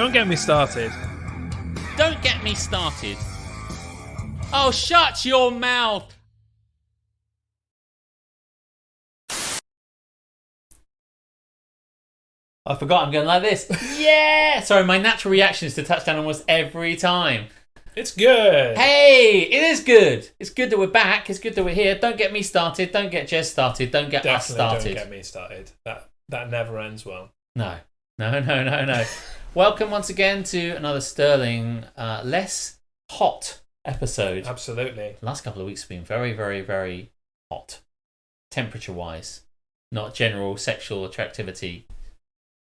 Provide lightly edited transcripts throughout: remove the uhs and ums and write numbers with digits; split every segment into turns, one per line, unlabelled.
Don't get me started.
Don't get me started. Oh, shut your mouth. I forgot I'm going like this. Yeah! Sorry, my natural reaction is to touchdown almost every time.
It's good.
Hey, it is good. It's good that we're back. It's good that we're here. Don't get me started. Don't get Jez started. Don't get us started.
Don't get me started. That never ends well.
No. Welcome once again to another sterling, less hot episode.
Absolutely.
The last couple of weeks have been very, very, very hot. Temperature-wise. Not general sexual attractivity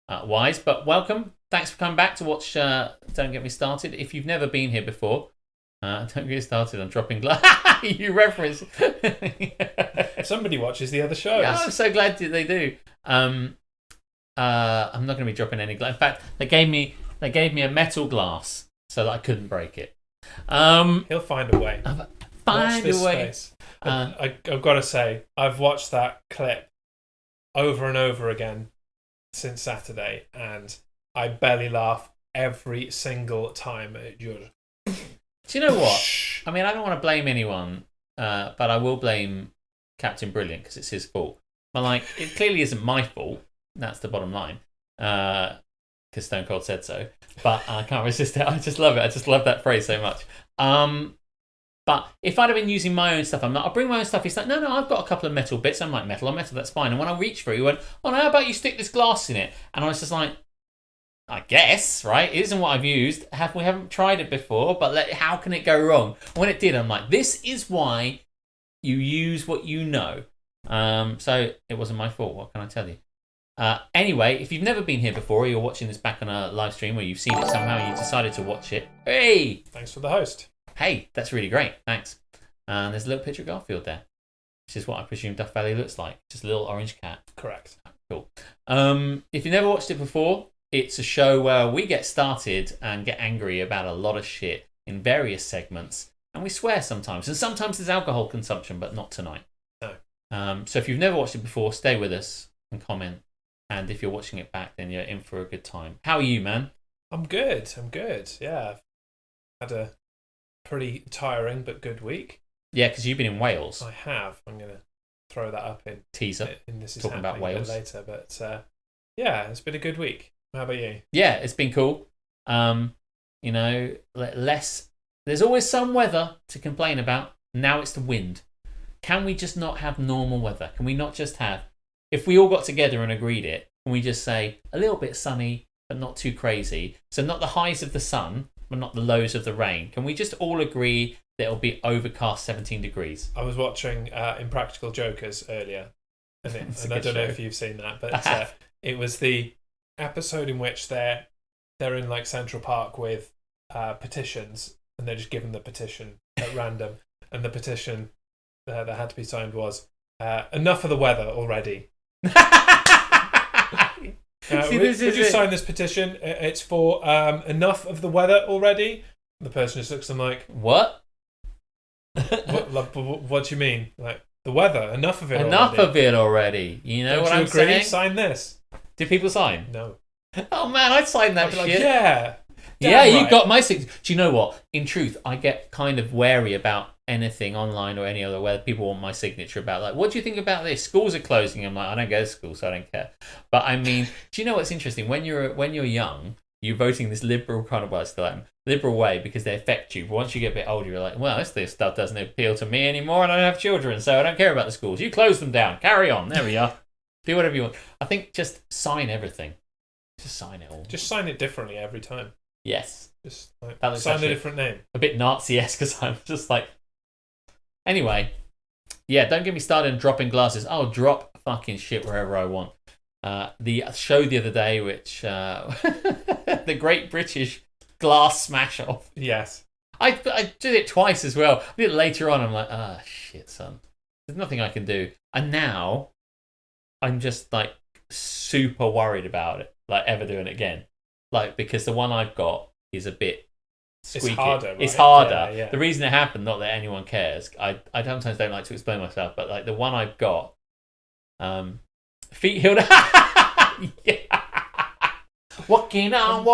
wise, but welcome. Thanks for coming back to watch Don't Get Me Started. If you've never been here before, don't get me started on dropping glass. You reference.
Somebody watches the other shows.
Yeah, I'm so glad that they do. I'm not going to be dropping any glass. In fact, they gave me a metal glass so that I couldn't break it.
He'll find a way.
Find a way.
I've got to say, I've watched that clip over and over again since Saturday, and I barely laugh every single time at Jur.
Do you know what? I mean, I don't want to blame anyone, but I will blame Captain Brilliant because it's his fault. But like, it clearly isn't my fault. That's the bottom line. Because Stone Cold said so. But I can't resist it. I just love it. I just love that phrase so much. But if I'd have been using my own stuff, I'm like, I'll bring my own stuff. He's like, no, I've got a couple of metal bits. I'm like, metal, that's fine. And when I reached for it, he went, oh, no, how about you stick this glass in it? And I was just like, I guess, right? It isn't what I've used. We haven't tried it before, but how can it go wrong? When it did, I'm like, this is why you use what you know. So it wasn't my fault. What can I tell you? Anyway, if you've never been here before, or you're watching this back on a live stream, or you've seen it somehow and you decided to watch it, hey!
Thanks for the host. Hey,
that's really great. Thanks. And there's a little picture of Garfield there, which is what I presume Duff Valley looks like. Just a little orange cat.
Correct.
Cool. If you've never watched it before, it's a show where we get started and get angry about a lot of shit in various segments, and we swear sometimes. And sometimes there's alcohol consumption, but not tonight.
No.
So if you've never watched it before, stay with us and comment. And if you're watching it back, then you're in for a good time. How are you, man?
I'm good. Yeah. I've had a pretty tiring but good week.
Yeah, because you've been in Wales.
I have. I'm going to throw that up in
teaser.
In This Is
Talking about Wales
later. But yeah, it's been a good week. How about you?
Yeah, it's been cool. Less. There's always some weather to complain about. Now it's the wind. Can we just not have normal weather? Can we not just have, if we all got together and agreed it, can we just say a little bit sunny, but not too crazy? So not the highs of the sun, but not the lows of the rain. Can we just all agree that it'll be overcast 17 degrees?
I was watching Impractical Jokers earlier, and I don't know if you've seen that, but it was the episode in which they're in like Central Park with petitions, and they're just given the petition at random, and the petition that had to be signed was enough of the weather already. Would you sign this petition? It's for enough of the weather already. The person just looks at them like,
what?
What do you mean? Like the weather? Enough of it.
Enough of it already. You know what I'm saying?
Sign this.
Did people sign?
No.
Oh man, I'd sign that shit.
Like, yeah.
Yeah,
right.
You got my signature. Do you know what? In truth, I get kind of wary about anything online or any other where people want my signature about, like, what do you think about this? Schools are closing. I'm like, I don't go to school, so I don't care. But I mean, do you know what's interesting? When you're young, you're voting this liberal kind of liberal way because they affect you. But once you get a bit older, you're like, well, this stuff doesn't appeal to me anymore, and I don't have children, so I don't care about the schools. You close them down. Carry on. There we are. Do whatever you want. I think just sign everything. Just sign it all.
Just sign it differently every time.
Yes.
Just sign a different name.
A bit Nazi-esque because I'm just like... Anyway. Yeah, don't get me started on dropping glasses. I'll drop fucking shit wherever I want. The show the other day, which... the Great British Glass Smash Off.
Yes.
I did it twice as well. I did it later on. I'm like, shit, son. There's nothing I can do. And now... I'm just like super worried about it, like ever doing it again. Like, because the one I've got is a bit squeaky.
It's harder, right?
It's harder.
Yeah.
The reason it happened, not that anyone cares. I sometimes don't like to explain myself, but like the one I've got, feet healed. Yeah. Walking on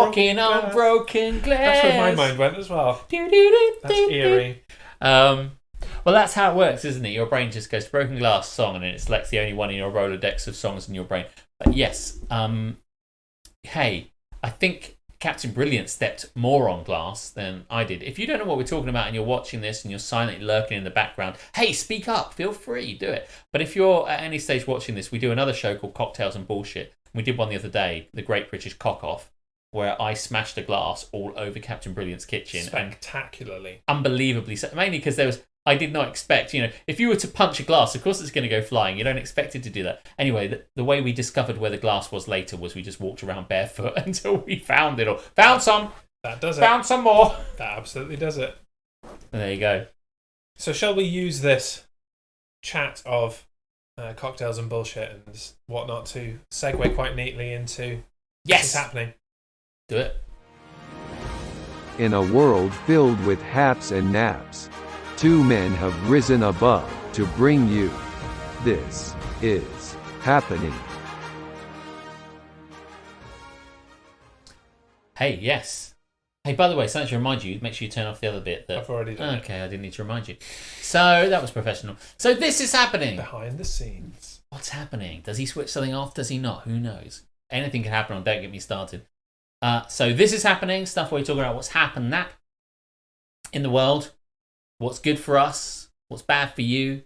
broken glass.
That's where my mind went as well. That's eerie.
Well, that's how it works, isn't it? Your brain just goes broken glass song, and then it selects the only one in your Rolodex of songs in your brain. But yes, hey, I think Captain Brilliant stepped more on glass than I did. If you don't know what we're talking about and you're watching this and you're silently lurking in the background, hey, speak up, feel free, do it. But if you're at any stage watching this, we do another show called Cocktails and Bullshit. We did one the other day, The Great British Cock Off, where I smashed a glass all over Captain Brilliant's kitchen.
Spectacularly.
Unbelievably so. Mainly because I did not expect, if you were to punch a glass, of course it's going to go flying. You don't expect it to do that. Anyway, the way we discovered where the glass was later was we just walked around barefoot until we found it. Or found some.
That does it.
Found some more.
That absolutely does it.
And there you go.
So shall we use this chat of cocktails and bullshit and whatnot to segue quite neatly into what's happening?
Do it.
In a world filled with haps and naps, two men have risen above to bring you This Is Happening.
Hey, yes. Hey, by the way, something to remind you, make sure you turn off the other bit.
I've already done
Okay, I didn't need to remind you. So, that was professional. So, this is happening.
Behind the scenes.
What's happening? Does he switch something off? Does he not? Who knows? Anything can happen on Don't Get Me Started. So, this is happening. Stuff where we're talking about what's happened in the world. What's good for us, what's bad for you,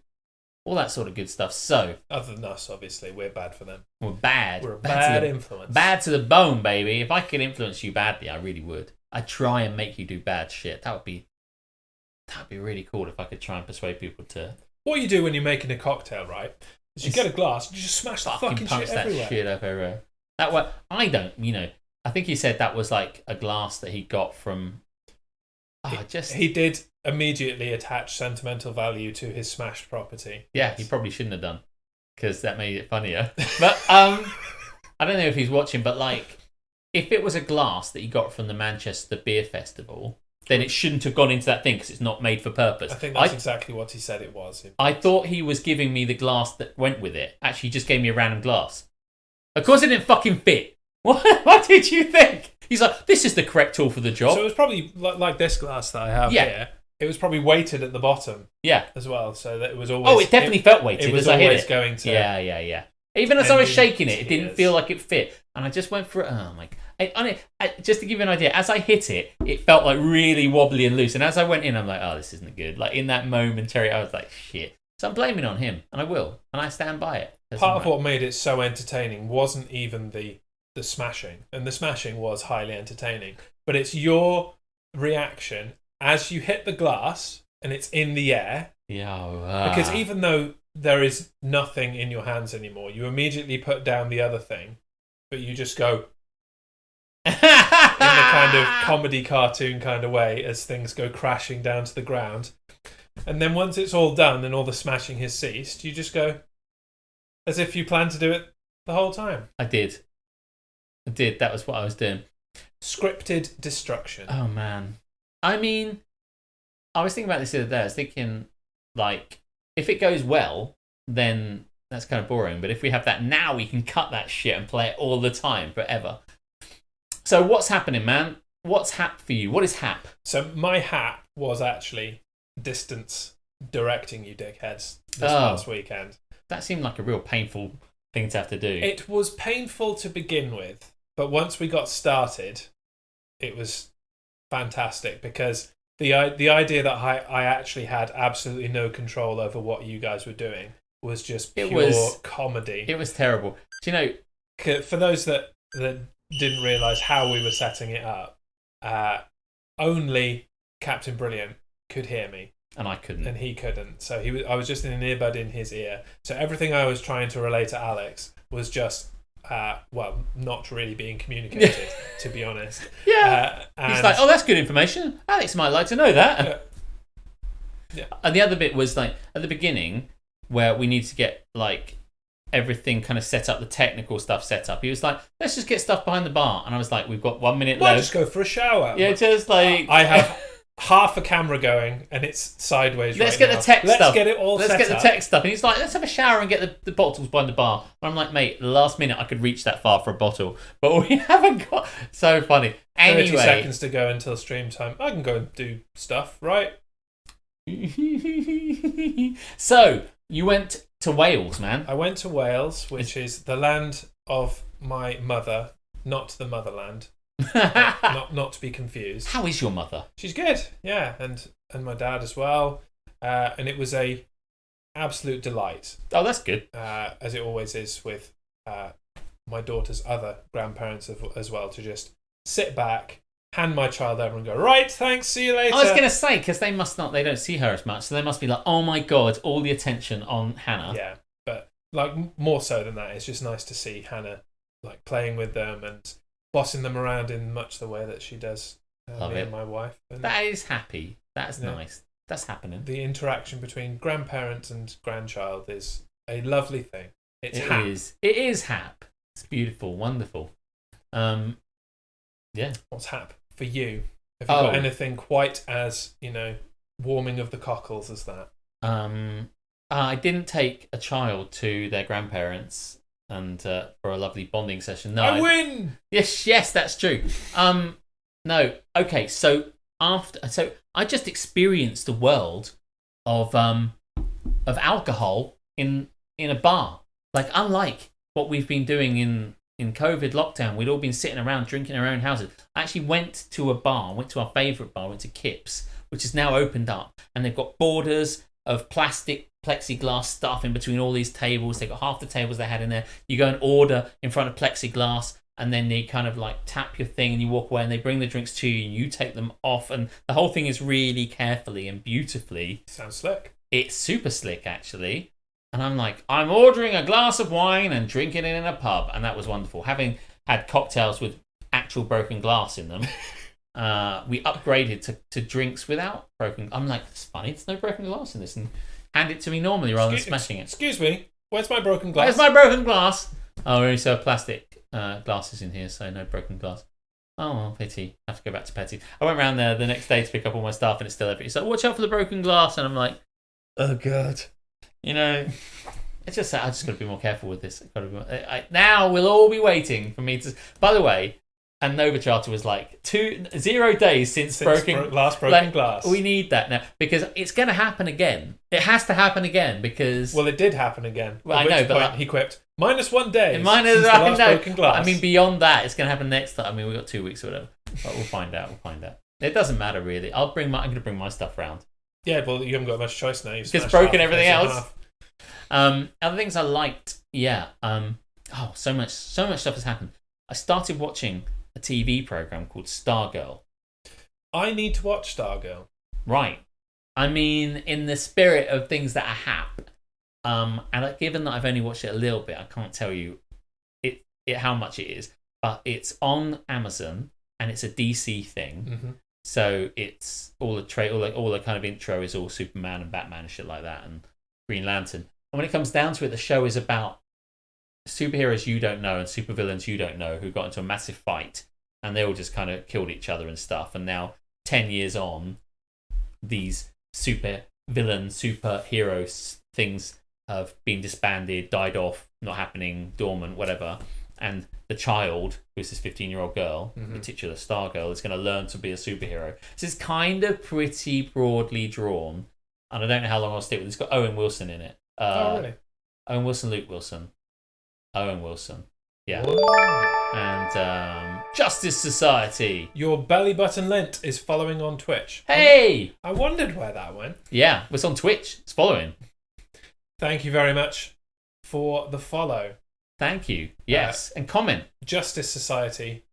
all that sort of good stuff. So,
other than us, obviously, we're bad for them.
We're bad.
We're a bad influence.
Bad to the bone, baby. If I could influence you badly, I really would. I'd try and make you do bad shit. That'd be really cool if I could try and persuade people to.
What you do when you're making a cocktail, right? Is you get a glass, you just smash the fucking
punch
shit
that
everywhere.
shit up everywhere. That way, I don't. I think he said that was like a glass that he got from.
He did immediately attach sentimental value to his smashed property.
Yeah, he probably shouldn't have done, because that made it funnier. But I don't know if he's watching, but like, if it was a glass that he got from the Manchester Beer Festival, then it shouldn't have gone into that thing because it's not made for purpose.
I think that's exactly what he said it was.
I thought he was giving me the glass that went with it. Actually, he just gave me a random glass. Of course, it didn't fucking fit. What did you think? He's like, this is the correct tool for the job.
So it was probably like this glass that I have here. It was probably weighted at the bottom.
Yeah.
As well, so that it was always.
Oh, it definitely felt weighted.
It was
as I hit
always
it.
going to.
Yeah. Even as I was shaking it, it didn't feel like it fit, and I just went for it. Oh my god! Just to give you an idea, as I hit it, it felt like really wobbly and loose, and as I went in, I'm like, oh, this isn't good. Like in that momentary, I was like, shit. So I'm blaming on him, and I will, and I stand by it.
Part of what made it so entertaining wasn't even the smashing, and the smashing was highly entertaining, but it's your reaction as you hit the glass and it's in the air.
Yeah.
Because even though there is nothing in your hands anymore, you immediately put down the other thing, but you just go in the kind of comedy cartoon kind of way as things go crashing down to the ground. And then once it's all done and all the smashing has ceased, you just go as if you planned to do it the whole time.
I did. That was what I was doing.
Scripted destruction.
Oh, man. I mean, I was thinking about this the other day. I was thinking, like, if it goes well, then that's kind of boring. But if we have that now, we can cut that shit and play it all the time, forever. So what's happening, man? What's hap for you? What is hap?
So my hap was actually distance directing, you dickheads, this past weekend.
That seemed like a real painful thing to have to do.
It was painful to begin with, but once we got started, it was fantastic because the idea that I actually had absolutely no control over what you guys were doing was just pure comedy.
It was terrible. Do you know?
For those that didn't realise how we were setting it up, only Captain Brilliant could hear me.
And I couldn't.
And he couldn't. So I was just in an earbud in his ear. So everything I was trying to relay to Alex was just, not really being communicated, to be honest.
Yeah. He's like, oh, that's good information. Alex might like to know that.
Yeah.
And the other bit was like, at the beginning, where we need to get like everything kind of set up, the technical stuff set up. He was like, let's just get stuff behind the bar. And I was like, we've got 1 minute left.
Just go for a shower.
Yeah, just like...
half a camera going and it's sideways.
Let's
right
get
now.
the tech stuff.
Let's get it all.
Let's
set
get the
up.
tech stuff. And he's like, let's have a shower and get the bottles behind the bar. And I'm like, mate, the last minute I could reach that far for a bottle, but we haven't got. So funny.
30
Anyway,
seconds to go until stream time. I can go and do stuff, right?
So you went to Wales, man.
I went to Wales, which is the land of my mother, not the motherland. not to be confused.
How is your mother?
She's good, yeah, and my dad as well. And it was a absolute delight,
Oh, that's good.
as it always is with my daughter's other grandparents as well, to just sit back, hand my child over and go, right, thanks, see you later.
I was going to say, because they don't see her as much, so they must be like, oh my God, all the attention on Hannah.
Yeah, but like more so than that, it's just nice to see Hannah like playing with them and bossing them around in much the way that she does me and my wife. And
That is happy. That's nice. That's happening.
the interaction between grandparent and grandchild is a lovely thing. It
is hap. It's beautiful, wonderful. Yeah.
What's hap for you? Have you got anything quite as, warming of the cockles as that?
I didn't take a child to their grandparents and for a lovely bonding session. No,
I win.
Yes, that's true. No, okay. So I just experienced the world of alcohol in a bar. Like, unlike what we've been doing in COVID lockdown, we'd all been sitting around drinking in our own houses. I actually went to a bar, went to our favourite bar, went to Kip's, which is now opened up, and they've got borders of plastic plexiglass stuff in between all these tables. They've got half the tables they had in there. You go and order in front of plexiglass, and then they kind of like tap your thing and you walk away, and they bring the drinks to you and you take them off, and the whole thing is really carefully and beautifully.
Sounds slick.
It's super slick, actually. And I'm like, I'm ordering a glass of wine and drinking it in a pub. And that was wonderful. Having had cocktails with actual broken glass in them, we upgraded to drinks without broken. I'm like, it's funny, there's no broken glass in this. And hand it to me normally rather than smashing it.
Excuse me, where's my broken glass?
Where's my broken glass? Oh, we only serve plastic glasses in here, so no broken glass. Oh, well, pity. I have to go back to Petty. I went round there the next day to pick up all my stuff, and it's still empty. It's like, watch out for the broken glass. And I'm like, oh, God. It's just I just got to be more careful with this. Now we'll all be waiting for me to. By the way, and Nova Charter was like 0 days since
last broken glass.
We need that now because it's going to happen again. It has to happen again because.
Well, it did happen again.
Well, I know, but
he quipped -1 day.
Since
the last broken glass.
I mean, beyond that, it's going to happen next time. I mean, we've got 2 weeks or whatever. But we'll find out. It doesn't matter really. I'm going to bring my stuff round.
Yeah, well, you haven't got much choice now.
You've just broken everything else. Other things I liked, so much stuff has happened. I started watching a TV program called Stargirl.
I need to watch Stargirl.
Right. I mean, in the spirit of things that are hap, and given that I've only watched it a little bit, I can't tell you how much it is. But it's on Amazon, and it's a DC thing.
Mm-hmm.
So it's all the kind of intro is all Superman and Batman and shit like that, and Green Lantern. And when it comes down to it, the show is about superheroes you don't know and supervillains you don't know who got into a massive fight, and they all just kind of killed each other and stuff. And now, 10 years on, these superhero things have been disbanded, died off, not happening, dormant, whatever. And the child, who's this 15-year-old girl, in particular Stargirl, is going to learn to be a superhero. So it's kind of pretty broadly drawn. And I don't know how long I'll stick with it. It's got Owen Wilson in it.
Really?
Owen Wilson, Luke Wilson. Owen Wilson. Yeah.
Whoa.
And Justice Society.
Your belly button lint is following on Twitch.
Hey!
I wondered where that went.
Yeah, it's on Twitch. It's following.
Thank you very much for the follow.
Thank you. Yes. And comment.
Justice Society.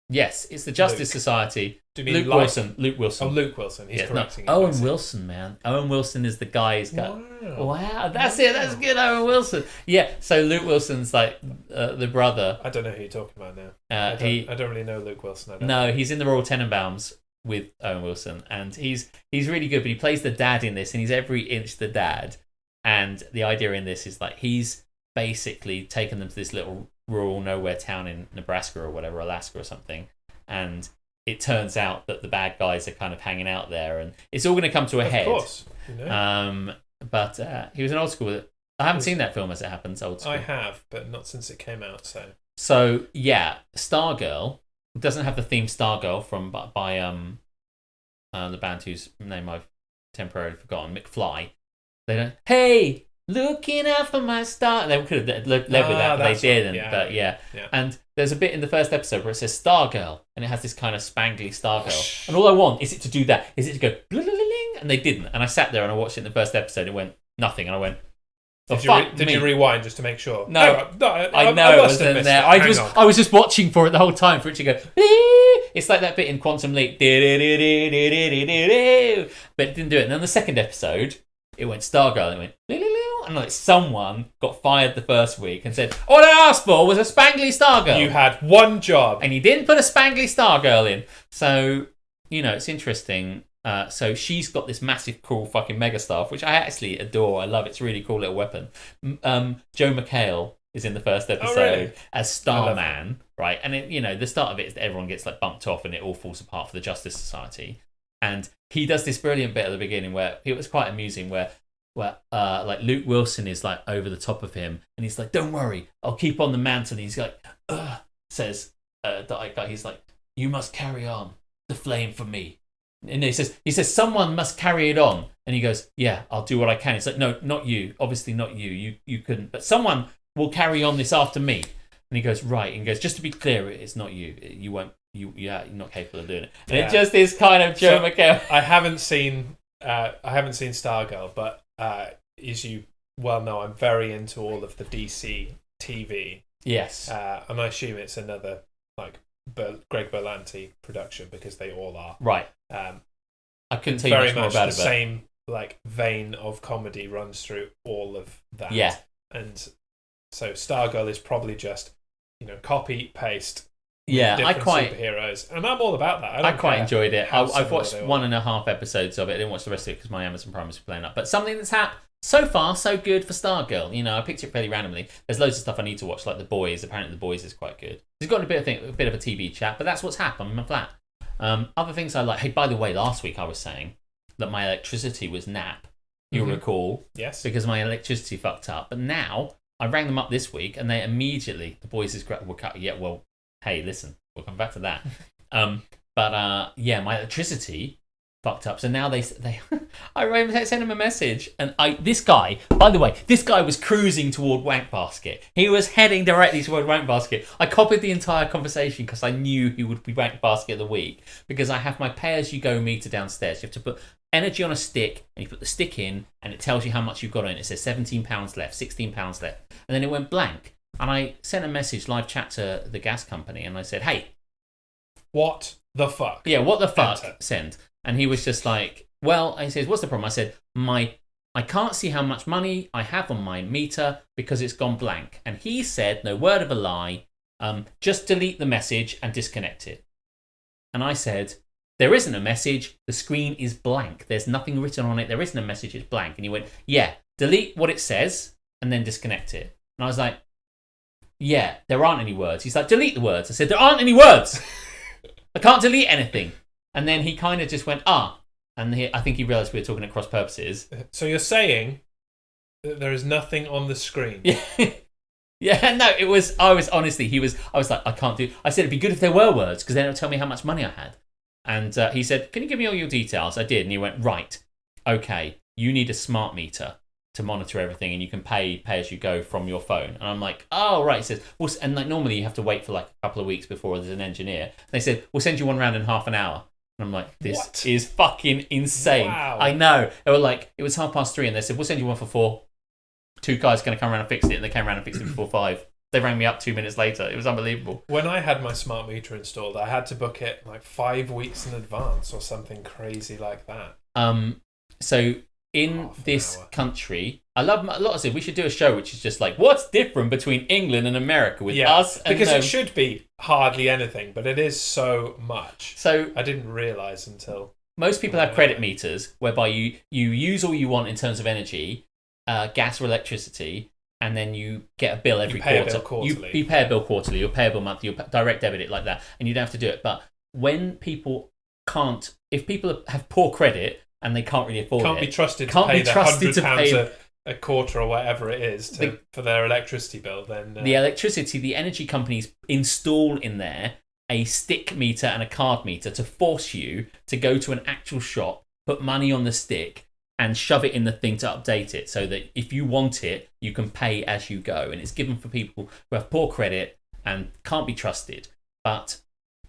Yes, it's the Justice Society.
Do you mean
Luke Wilson. Luke Wilson.
Oh, Luke Wilson. He's correcting it.
Owen Wilson, man. Owen Wilson is the guy who's got. Wow, that's it. That's good, Owen Wilson. Yeah, so Luke Wilson's like the brother.
I don't know who you're talking about now. I don't really know Luke Wilson.
No, he's in the Royal Tenenbaums with Owen Wilson, and he's really good, but he plays the dad in this, and he's every inch the dad. And the idea in this is like he's basically taken them to this little rural nowhere town in Nebraska or whatever, Alaska or something, and it turns out that the bad guys are kind of hanging out there, and it's all going to come to a head.
Of course. You know?
But he was an old school. I haven't seen that film as it happens. Old school.
I have, but not since it came out.
So yeah, Stargirl doesn't have the theme Stargirl from by the band whose name I've temporarily forgotten, McFly. They don't. Hey, looking out for my star. They could have led with that, but they didn't. Right. But yeah. And there's a bit in the first episode where it says Stargirl, and it has this kind of spangly Stargirl. And all I want is it to do that. Is it to go bling, and they didn't. And I sat there and I watched it in the first episode. And it went nothing, and I went.
Did you rewind just to make sure?
No, I know it wasn't there. I was just watching for it the whole time for it to go. It's like that bit in Quantum Leap, but it didn't do it. And then the second episode, it went Stargirl, and it went, and like someone got fired the first week and said, "All I asked for was a spangly Stargirl."
You had one job,
and you didn't put a spangly Stargirl in. So it's interesting. So she's got this massive, cool fucking mega staff, which I actually adore. I love it. It's a really cool little weapon. Joe McHale is in the first episode as Starman, right? And the start of it is that everyone gets like bumped off and it all falls apart for the Justice Society. And he does this brilliant bit at the beginning where it was quite amusing, where like Luke Wilson is like over the top of him, and he's like, "Don't worry, I'll keep on the mantle." And he's like, says he's like, "You must carry on the flame for me." And he says, "Someone must carry it on." And he goes, "Yeah, I'll do what I can." It's like, "No, not you. Obviously not you. You couldn't. But someone will carry on this after me." And he goes, "Right." And he goes, "Just to be clear, it's not you. You won't. You're not capable of doing it." And it just is kind of Joe McHale.
I haven't seen Stargirl, but as you well know, I'm very into all of the DC TV.
Yes.
And I assume it's another like Greg Berlanti production because they all are.
Right. I couldn't tell you
very
much more about
the
it.
Same like vein of comedy runs through all of that.
Yeah.
And so Stargirl is probably just copy paste.
Yeah,
superheroes, and I'm all about that. I quite
enjoyed it. I've watched 1.5 episodes of it. I didn't watch the rest of it because my Amazon Prime was playing up. But something that's happened so far, so good for Stargirl. I picked it fairly randomly. There's loads of stuff I need to watch, like The Boys. Apparently, The Boys is quite good. It's got a bit of a TV chat, but that's what's happened in my flat. Other things I like. Hey, by the way, last week I was saying that my electricity was nap. You'll recall,
yes, because
my electricity fucked up. But now I rang them up this week, and they immediately The Boys is great. Well, hey, listen. We'll come back to that. My electricity fucked up. So now they I sent him a message, and this guy, by the way, was cruising toward Wankbasket. He was heading directly toward Wankbasket. I copied the entire conversation because I knew he would be Wankbasket of the week, because I have my pay-as-you-go meter downstairs. You have to put energy on a stick, and you put the stick in, and it tells you how much you've got on it. It says £17 left, £16 left, and then it went blank. And I sent a message, live chat to the gas company, and I said, "Hey,
what the fuck?"
Yeah, what the fuck? Enter. Send. And he was just like, well, he says, "What's the problem?" I said, I can't see how much money I have on my meter because it's gone blank. And he said, no word of a lie, just delete the message and disconnect it. And I said, there isn't a message. The screen is blank. There's nothing written on it. There isn't a message. It's blank. And he went, yeah, delete what it says and then disconnect it. And I was like, yeah, there aren't any words. He's like, delete the words. I said, there aren't any words. I can't delete anything. And then he kind of just went, and I think he realised we were talking at cross purposes.
So you're saying that there is nothing on the screen?
Yeah. Yeah, no, I was like, I can't do, I said, it'd be good if there were words, because then it would tell me how much money I had. And he said, can you give me all your details? I did. And he went, right, okay, you need a smart meter to monitor everything, and you can pay as you go from your phone. And I'm like, oh, right. He says, well, and like normally you have to wait for like a couple of weeks before there's an engineer. And they said, we'll send you one round in half an hour. And I'm like, this is fucking insane.
Wow.
I know. They were like, it was 3:30, and they said, we'll send you one for 4. 2 guys going to come around and fix it. And they came around and fixed it before 5. They rang me up 2 minutes later. It was unbelievable.
When I had my smart meter installed, I had to book it like 5 weeks in advance or something crazy like that.
So in this country, I love a lot of it. We should do a show which is just like, what's different between England and America with us? And
because it should be hardly anything, but it is so much.
So
I didn't realise until...
Most people have credit meters whereby you use all you want in terms of energy, gas or electricity, and then you get a bill every quarter.
You pay a bill quarterly.
You pay a bill quarterly, you'll pay a bill monthly, you'll direct debit it like that, and you don't have to do it. But when people if people have poor credit and they can't really afford
can't
it, be
trusted
can't
to pay
be trusted
the
to
£100
pay
a quarter or whatever it is for their electricity bill, then
the electricity, the energy companies install in there a stick meter and a card meter to force you to go to an actual shop, put money on the stick, and shove it in the thing to update it, so that if you want it, you can pay as you go. And it's given for people who have poor credit and can't be trusted. But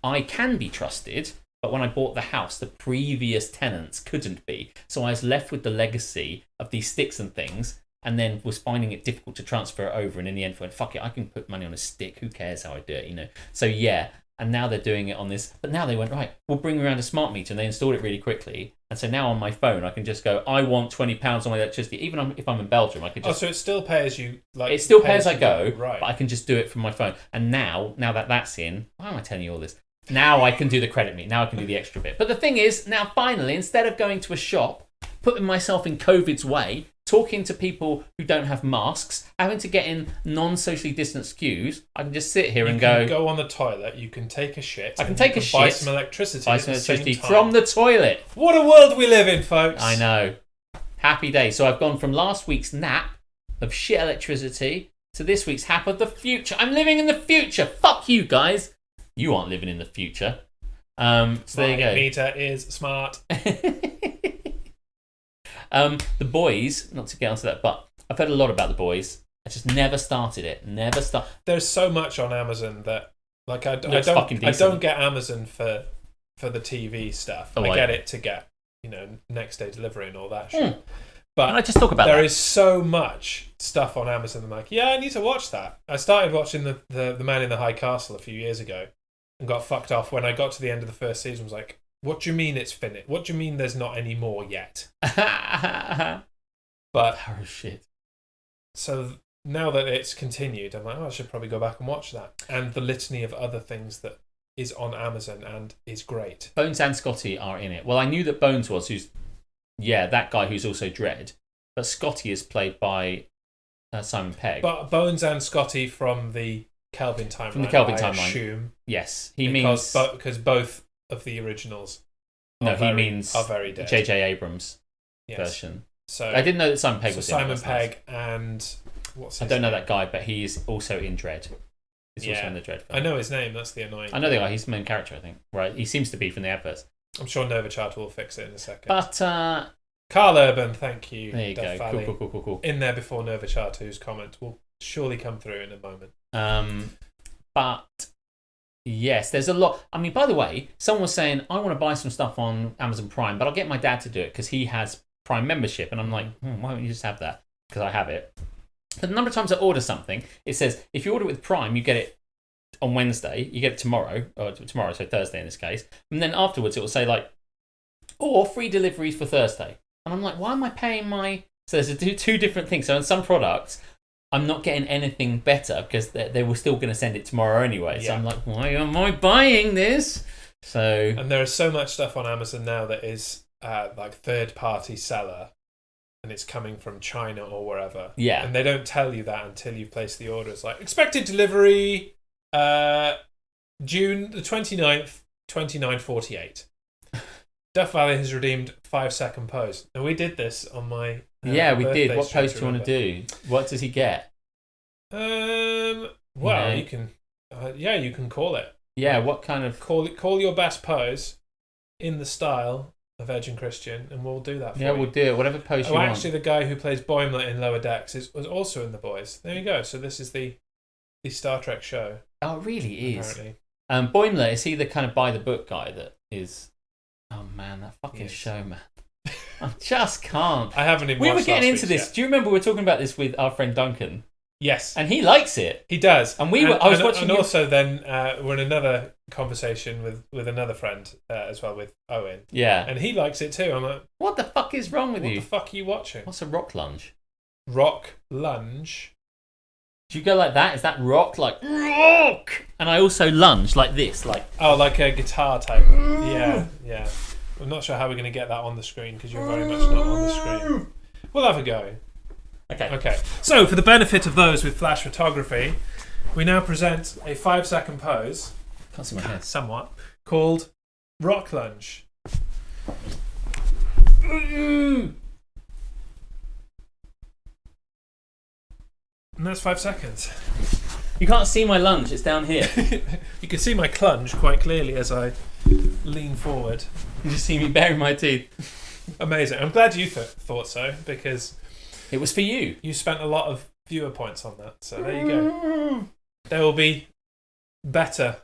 I can be trusted. But when I bought the house, the previous tenants couldn't be. So I was left with the legacy of these sticks and things, and then was finding it difficult to transfer it over. And in the end, went, fuck it, I can put money on a stick. Who cares how I do it, you know? So yeah, and now they're doing it on this. But now they went, right, we'll bring around a smart meter, and they installed it really quickly. And so now on my phone, I can just go, I want £20 on my electricity. Even if I'm in Belgium, I could just...
Oh, so it still pays you... like
it still pays as I go,
right.
But I can just do it from my phone. And now that that's in... Why am I telling you all this? Now I can do the credit meter. Now I can do the extra bit. But the thing is, now finally, instead of going to a shop, putting myself in COVID's way, talking to people who don't have masks, having to get in non-socially distanced queues, I can just sit here and
go on the toilet, you can take a shit.
I can take a shit.
Buy some electricity
from the toilet.
What a world we live in, folks.
I know. Happy day. So I've gone from last week's nap of shit electricity to this week's hap of the future. I'm living in the future. Fuck you guys. You aren't living in the future. So there you go.
Meter is smart.
The Boys, not to get onto that, but I've heard a lot about The Boys. I just never started it.
There's so much on Amazon that, like, I don't get Amazon for the TV stuff. I get it to get, next day delivery and all that shit. But
I just talk about
there is so much stuff on Amazon. I'm like, yeah, I need to watch that. I started watching the Man in the High Castle a few years ago and got fucked off when I got to the end of the first season. I was like, what do you mean it's finished? What do you mean there's not any more yet? But
oh shit.
So now that it's continued, I'm like, I should probably go back and watch that. And the litany of other things that is on Amazon and is great.
Bones and Scotty are in it. Well, I knew that Bones was, that guy who's also Dredd. But Scotty is played by Simon Pegg.
But Bones and Scotty from the Kelvin timeline.
From the Kelvin timeline.
I assume.
Yes.
Because both of the originals
means
are very dead.
J.J. Abrams version.
So
I didn't know that Simon Pegg was in it.
Simon Pegg and what's his
I don't know
name?
that guy, but he's also in Dredd. He's also in the Dredd film.
I know his name, that's the annoying
I know the guy, he's the main character, I think. Right, he seems to be from the adverts.
I'm sure Nova Chart will fix it in a second.
But
Carl Urban, thank you.
There you go. Cool.
In there before Nova Chart, whose comment will surely come through in a moment.
But yes, there's a lot. I mean, by the way, someone was saying, I want to buy some stuff on Amazon Prime, but I'll get my dad to do it because he has Prime membership. And I'm like, why don't you just have that? Because I have it. But the number of times I order something, it says, if you order it with Prime, you get it on Wednesday, you get it tomorrow, so Thursday in this case. And then afterwards, it will say, like, or free deliveries for Thursday. And I'm like, why am I paying my... So there's two different things. So on some products, I'm not getting anything better because they were still going to send it tomorrow anyway. So I'm like, why am I buying this? And
there is so much stuff on Amazon now that is like third-party seller, and it's coming from China or wherever.
Yeah.
And they don't tell you that until you place the order. It's like, expected delivery June the 29th, 29:48. Duff Valley has redeemed 5-second pose. And we did this on my
we did. What post do you want to do? What does he get?
You can you can call it.
Yeah, what kind of
call your best pose in the style of Edge and Christian, and we'll do that for you.
Yeah, we'll do it. Whatever pose you want.
Actually, the guy who plays Boimler in Lower Decks was also in The Boys. There you go. So this is the Star Trek show.
Oh, it really is.
Apparently.
Boimler, is he the kind of by the book guy that is... Oh, man, that fucking show, man. I just can't.
I haven't even
We
watched
were getting
last
into this.
yet.
Do you remember we were talking about this with our friend Duncan?
Yes.
And he likes it.
He does.
And I was watching...
And also then we're in another conversation with another friend as well, with Owen.
Yeah.
And he likes it too. I'm like...
What the fuck is wrong with you?
What the fuck are you watching?
What's a rock lunge?
Rock lunge?
Do you go like that? Is that rock? Like, rock! And I also lunge like this. Like
like a guitar type. Yeah. I'm not sure how we're going to get that on the screen because you're very much not on the screen. We'll have a go. Okay. So, for the benefit of those with flash photography, we now present a 5-second pose.
Can't see my head.
Somewhat. Called Rock lunge. And that's 5 seconds.
You can't see my lunge, it's down here.
You can see my clunge quite clearly as I lean forward.
You just see me baring my teeth.
Amazing. I'm glad you thought so, because
it was for you.
You spent a lot of viewer points on that, so there you go. There will be better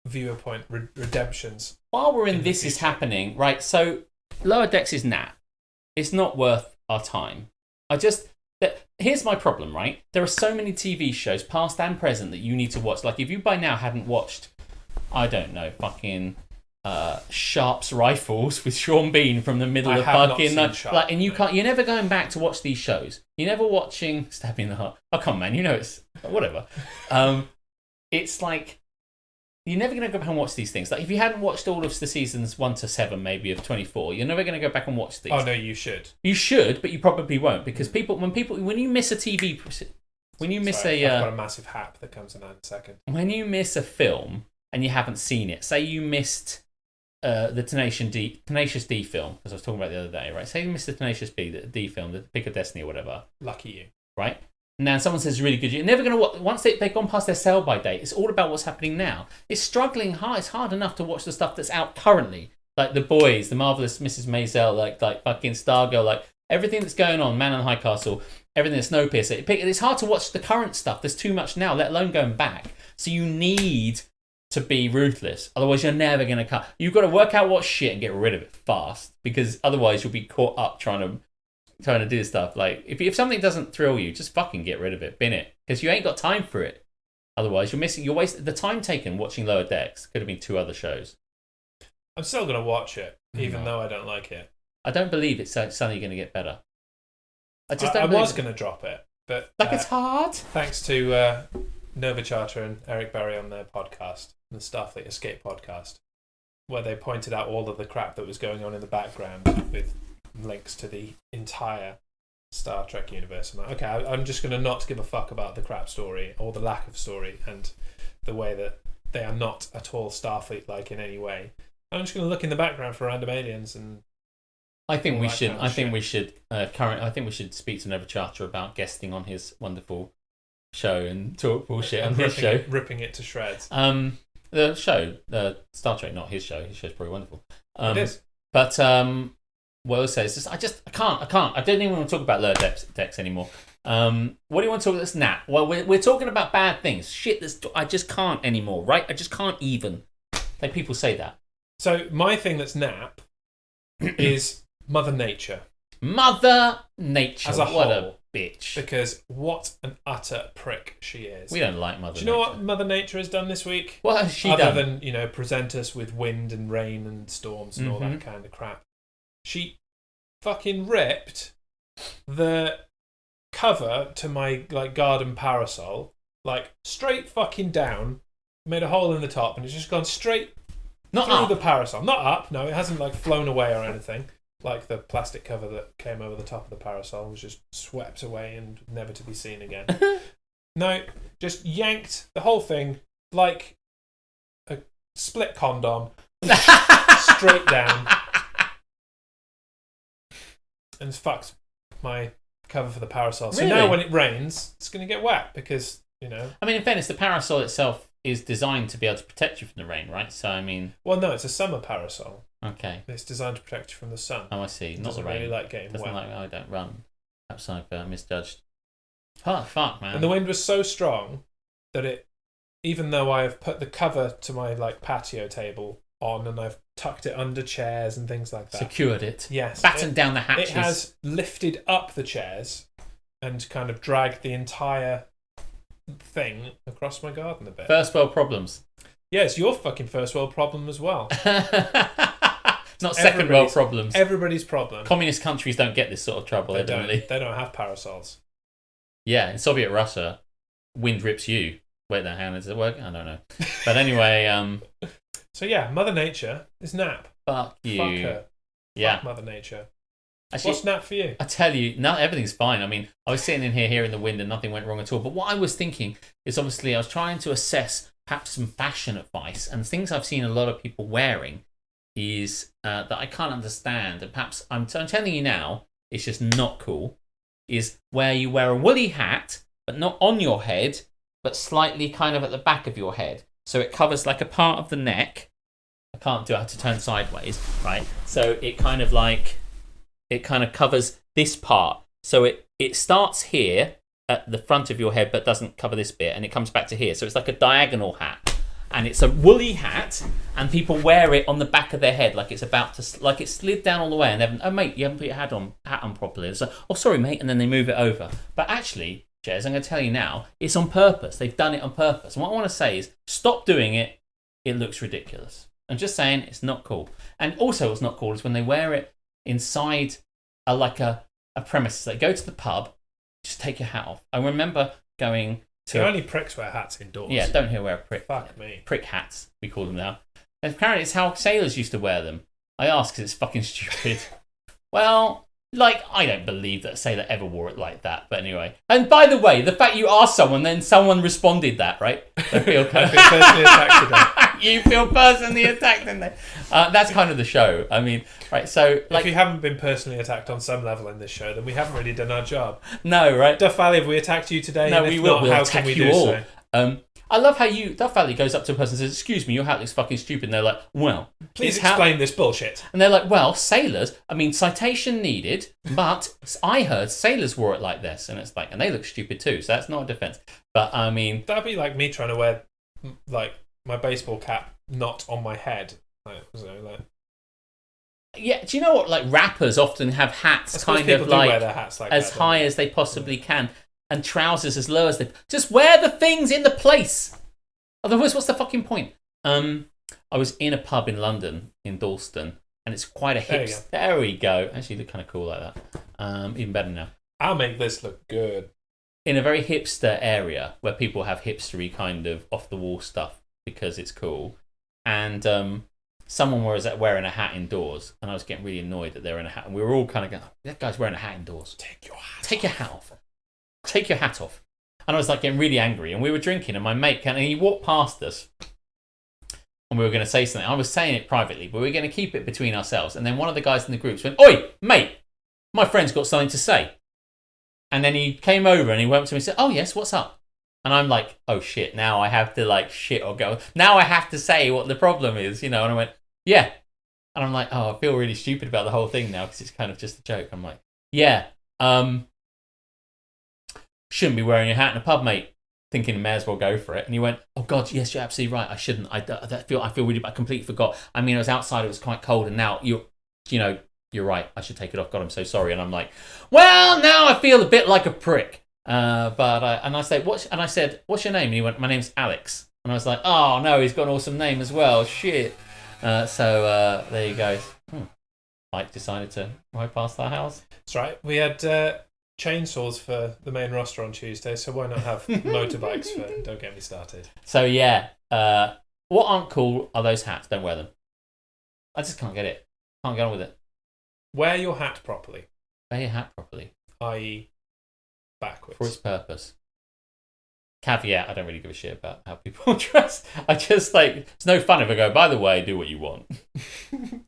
viewer point redemptions.
While we're in This Is Happening, right, so Lower Decks is nap. It's not worth our time. Here's my problem, right? There are so many TV shows, past and present, that you need to watch. Like, if you by now hadn't watched, I don't know, fucking Sharp's Rifles with Sean Bean from the middle of fucking and you're never going back to watch these shows. You're never watching Stab Me in the Heart. Oh, come on, man, you know it's whatever. It's like you're never going to go back and watch these things. Like, if you hadn't watched all of the seasons 1 to 7, maybe of 24, you're never going to go back and watch these.
Oh no, you should.
You should, but you probably won't, because when you miss a TV,
I've got a massive hap that comes in a second.
When you miss a film and you haven't seen it, say you missed the Tenacious D film, as I was talking about the other day, right? Say you missed the Tenacious D film, the Pick of Destiny or whatever.
Lucky you.
Right? Now, someone says really good. You're never going to watch. Once they've gone past their sell-by date, it's all about what's happening now. It's struggling hard. It's hard enough to watch the stuff that's out currently. Like The Boys, The Marvelous Mrs. Maisel, like fucking Stargirl, like everything that's going on, Man in the High Castle, everything that's Snowpiercer. It's hard to watch the current stuff. There's too much now, let alone going back. So you need to be ruthless. Otherwise, you're never going to cut. You've got to work out what's shit and get rid of it fast, because otherwise you'll be caught up trying to do stuff. Like, if something doesn't thrill you, just fucking get rid of it, bin it, because you ain't got time for it. Otherwise, you're wasting the time taken watching Lower Decks. Could have been 2 other shows.
I'm still gonna watch it, even though I don't like it.
I don't believe it's suddenly going to get better.
I was gonna drop it, but
it's hard.
Thanks to Nova Charter and Eric Berry on their podcast, the Starfleet Escape podcast, where they pointed out all of the crap that was going on in the background with links to the entire Star Trek universe. I'm like, okay, I'm just going to not give a fuck about the crap story or the lack of story and the way that they are not at all Starfleet-like in any way. I'm just going to look in the background for random aliens and.
I think we should speak to Nova Charter about guesting on his wonderful show and talk bullshit on his show,
ripping it to shreds.
The show, Star Trek, not his show. His show's probably wonderful.
It is,
but what I say is just I can't. I don't even want to talk about Lower Decks anymore. What do you want to talk about? This nap? Well, we're talking about bad things. Shit, I just can't anymore. Right? I just can't even. Like, people say that.
So my thing that's nap is Mother Nature.
Mother Nature.
As a
what
whole,
a bitch.
Because what an utter prick she is.
We don't like Mother Nature.
Do you know what Mother Nature has done this week?
What has she
done?
Other
than, present us with wind and rain and storms and all that kind of crap. She fucking ripped the cover to my garden parasol, straight fucking down, made a hole in the top, and it's just gone straight through the parasol. Not up, no, it hasn't flown away or anything. Like the plastic cover that came over the top of the parasol was just swept away and never to be seen again. No, just yanked the whole thing like a split condom straight down. And it's fucked my cover for the parasol. So now when it rains, it's going to get wet because, I
mean, in fairness, the parasol itself is designed to be able to protect you from the rain, right? So, I mean.
Well, no, it's a summer parasol.
Okay.
It's designed to protect you from the sun.
Oh, I see. Not the rain.
Doesn't really like getting wet.
I don't run. Perhaps I've misjudged. Oh, fuck, man.
And the wind was so strong that even though I have put the cover to my patio table on and I've tucked it under chairs and things like that.
Secured it.
Yes.
Battened down the hatches.
It has lifted up the chairs and kind of dragged the entire thing across my garden a bit.
First world problems.
Yeah, it's your fucking first world problem as well.
Not second world problems.
Everybody's problem.
Communist countries don't get this sort of trouble, evidently.
They don't have parasols.
Yeah, in Soviet Russia, wind rips you. Wait, now, how does it work? I don't know. But anyway,
So yeah, Mother Nature is nap.
Fuck you.
Fuck her.
Yeah.
Fuck Mother Nature.
Actually,
what's nap for you?
I tell you, no, everything's fine. I mean, I was sitting in here hearing the wind and nothing went wrong at all. But what I was thinking is, obviously, I was trying to assess perhaps some fashion advice and things I've seen a lot of people wearing is that I can't understand, and perhaps I'm telling you now, it's just not cool, is where you wear a woolly hat, but not on your head, but slightly kind of at the back of your head. So it covers like a part of the neck. I can't do it, I have to turn sideways, right? So it kind of covers this part. So it starts here at the front of your head, but doesn't cover this bit, and it comes back to here. So it's like a diagonal hat. And it's a woolly hat, and people wear it on the back of their head like it's about to, like it's slid down all the way, and they've, oh mate, you haven't put your hat on properly. It's like, oh sorry mate, and then they move it over. But actually, Jez, I'm going to tell you now, it's on purpose. They've done it on purpose. And what I want to say is, stop doing it. It looks ridiculous. I'm just saying, it's not cool. And also, what's not cool is when they wear it inside a premises. They go to the pub, just take your hat off. I remember going to...
Only pricks wear hats indoors.
Yeah, don't wear a prick.
Fuck me.
Prick hats, we call them now. And apparently, it's how sailors used to wear them. I ask because it's fucking stupid. Well... Like, I don't believe that a sailor ever wore it like that, but anyway. And by the way, the fact you asked someone, then someone responded that, right? I feel
personally attacked today.
You feel personally attacked, didn't they? That's kind of the show. I mean, right, so...
If you haven't been personally attacked on some level in this show, then we haven't really done our job.
No, right?
Duff Valley, have we attacked you today?
No, we will. We'll
how
attack
can we
you
do
all.
so?
I love how Duff Valley goes up to a person and says, excuse me, your hat looks fucking stupid. And they're like, well...
Please explain this bullshit.
And they're like, well, sailors, I mean, citation needed, but I heard sailors wore it like this. And it's like, and they look stupid too, so that's not a defense. But, I mean...
That'd be like me trying to wear, like, my baseball cap not on my head.
Yeah, do you know what? Like, rappers often have hats kind of
like... wear their hats like
as
that,
high as they possibly can. And trousers as low as they... Just wear the things in the place! Otherwise, what's the fucking point? I was in a pub in London, in Dalston, and it's quite a hipster... There we go. Actually, look kind of cool like that. Even better now.
I'll make this look good.
In a very hipster area, where people have hipstery kind of off-the-wall stuff because it's cool. And someone was wearing a hat indoors, and I was getting really annoyed that they're in a hat. And we were all kind of going, that guy's wearing a hat indoors. Take your hat off. Take your hat off. And I was like getting really angry, and we were drinking, and my mate and he walked past us, and we were going to say something. I was saying it privately, but we were going to keep it between ourselves. And then one of the guys in the group went, "Oi, mate, my friend's got something to say." And then he came over and he went up to me and said, "Oh yes, what's up?" And I'm like, "Oh shit, now I have to like shit or go. Now I have to say what the problem is, you know." And I went, "Yeah." And I'm like, "Oh, I feel really stupid about the whole thing now because it's kind of just a joke." I'm like, "Yeah, shouldn't be wearing your hat in a pub, mate." Thinking may as well go for it. And he went, "Oh God, yes, you're absolutely right. I shouldn't. I feel really bad. I completely forgot. I mean, I was outside. It was quite cold, and now you're right. I should take it off. God, I'm so sorry." And I'm like, "Well, now I feel a bit like a prick." And I said, "What's your name?" And he went, "My name's Alex." And I was like, "Oh no, he's got an awesome name as well. Shit." So there you go. Mike decided to ride past our house.
That's right. We had chainsaws for the main roster on Tuesday, so why not have motorbikes for Don't Get Me Started?
So yeah, what aren't cool are those hats. Don't wear them. I just can't get it. Can't get on with it.
Wear your hat properly.
Wear your hat properly.
I.e. backwards.
For its purpose. Caveat, I don't really give a shit about how people dress. I just it's no fun if I go, by the way, do what you want.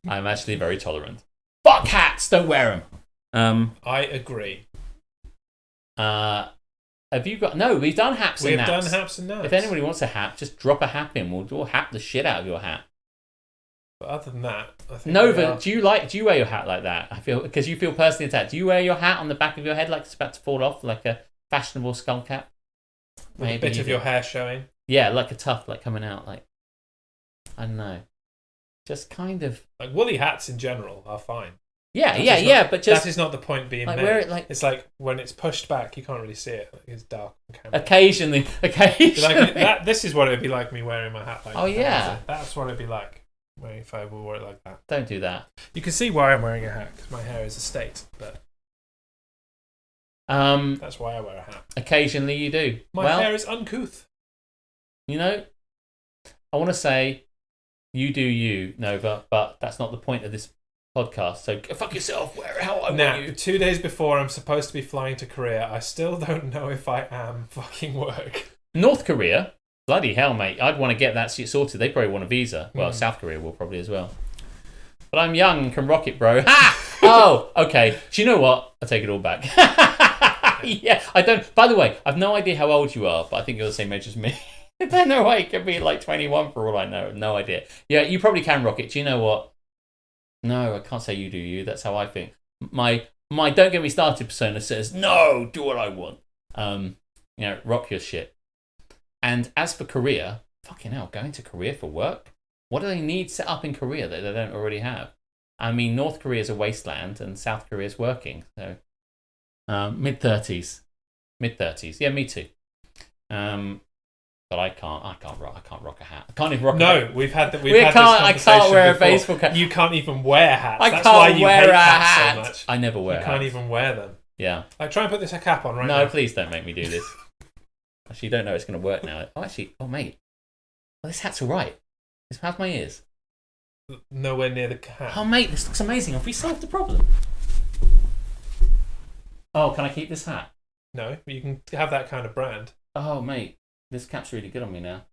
I'm actually very tolerant. Fuck hats, don't wear them.
I agree.
Have you got... No, we've done haps and naps.
We've done haps and naps.
If anybody wants a hat, just drop a hap in. We'll hap the shit out of your hat.
But other than that, I think
Nova, do you wear your hat like that? I feel because you feel personally attacked. Do you wear your hat on the back of your head like it's about to fall off, like a fashionable skull cap?
With a bit of your hair showing?
Yeah, like a tuft, like coming out, like I don't know. Just kind of
like woolly hats in general are fine.
Yeah, but just
that is not the point being made.
Wear it like
it's like when it's pushed back, you can't really see it. It's dark on camera.
Occasionally.
This is what it'd be like me wearing my hat like.
Oh yeah,
that's what it'd be like if I wore it like that.
Don't do that.
You can see why I'm wearing a hat because my hair is a state, but that's why I wear a hat.
Occasionally, you do.
My hair is uncouth.
You know, I want to say, you do you, Nova, but that's not the point of this podcast, so fuck yourself. Wear it how I want you.
2 days before I'm supposed to be flying to Korea, I still don't know if I am fucking work.
North Korea? Bloody hell, mate. I'd want to get that sorted. They probably want a visa. Well, South Korea will probably as well. But I'm young and can rock it, bro. Ha! Oh, okay. Do you know what? I take it all back. Yeah, I don't. By the way, I've no idea how old you are, but I think you're the same age as me. There's no way it could be like 21 for all I know. No idea. Yeah, you probably can rock it. Do you know what? No, I can't say you do you. That's how I think. My don't get me started persona says, no, do what I want. Rock your shit. And as for Korea, fucking hell, going to Korea for work? What do they need set up in Korea that they don't already have? I mean, North Korea is a wasteland and South Korea is working. So mid-30s. Yeah, me too. But I can't rock a hat. I can't even rock a hat.
We've had this
I
conversation
can't wear
before.
a baseball cap.
You can't even wear hats.
I
That's
can't
why you
wear
hate
a
hats
hat.
so much.
I never wear
You
hats.
can't even wear them.
Yeah.
Like, try and put this cap on right now.
No, please don't make me do this. Actually, you don't know it's going to work now. Oh, mate. Well, this hat's all right. How's my ears?
Nowhere near the hat.
Oh, mate, this looks amazing. Have we solved the problem? Oh, can I keep this hat?
No, you can have that kind of brand.
Oh, mate, this cap's really good on me now.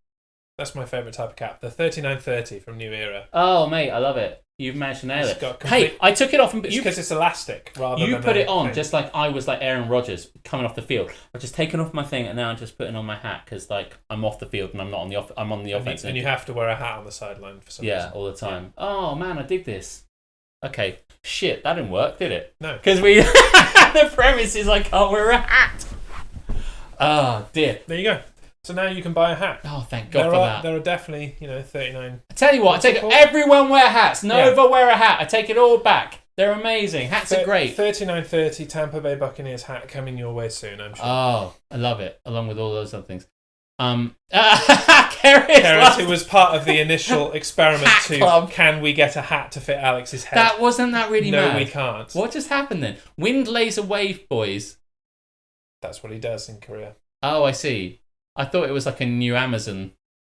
That's my favourite type of cap. The 3930 from New Era.
Oh, mate, I love it. You've managed to nail
It's
it.
got complete-
Hey, I took it off and
because it's elastic rather
you
than
put
a
it on
thing.
just like I was like Aaron Rodgers coming off the field. I've just taken off my thing and now I'm just putting on my hat because like I'm off the field and I'm not on the I'm on the offense.
And you have to wear a hat on the sideline for some reason.
all the time. Yeah. Oh man, I dig this. Okay, shit, that didn't work, did it?
No,
because the premise is I can't wear a hat. Oh dear.
There you go. So now you can buy a hat.
Oh, thank God for that.
There are definitely 39.
I tell you what, everyone wear hats. Nova wear a hat. I take it all back. They're amazing. Hats are great.
3930 Tampa Bay Buccaneers hat coming your way soon, I'm sure.
Oh, I love it. Along with all those other things. Keris,
who was part of the initial experiment can we get a hat to fit Alex's head?
Wasn't that really mad?
No, we can't.
What just happened then? Wind laser wave boys.
That's what he does in Korea.
Oh, I see. I thought it was like a new Amazon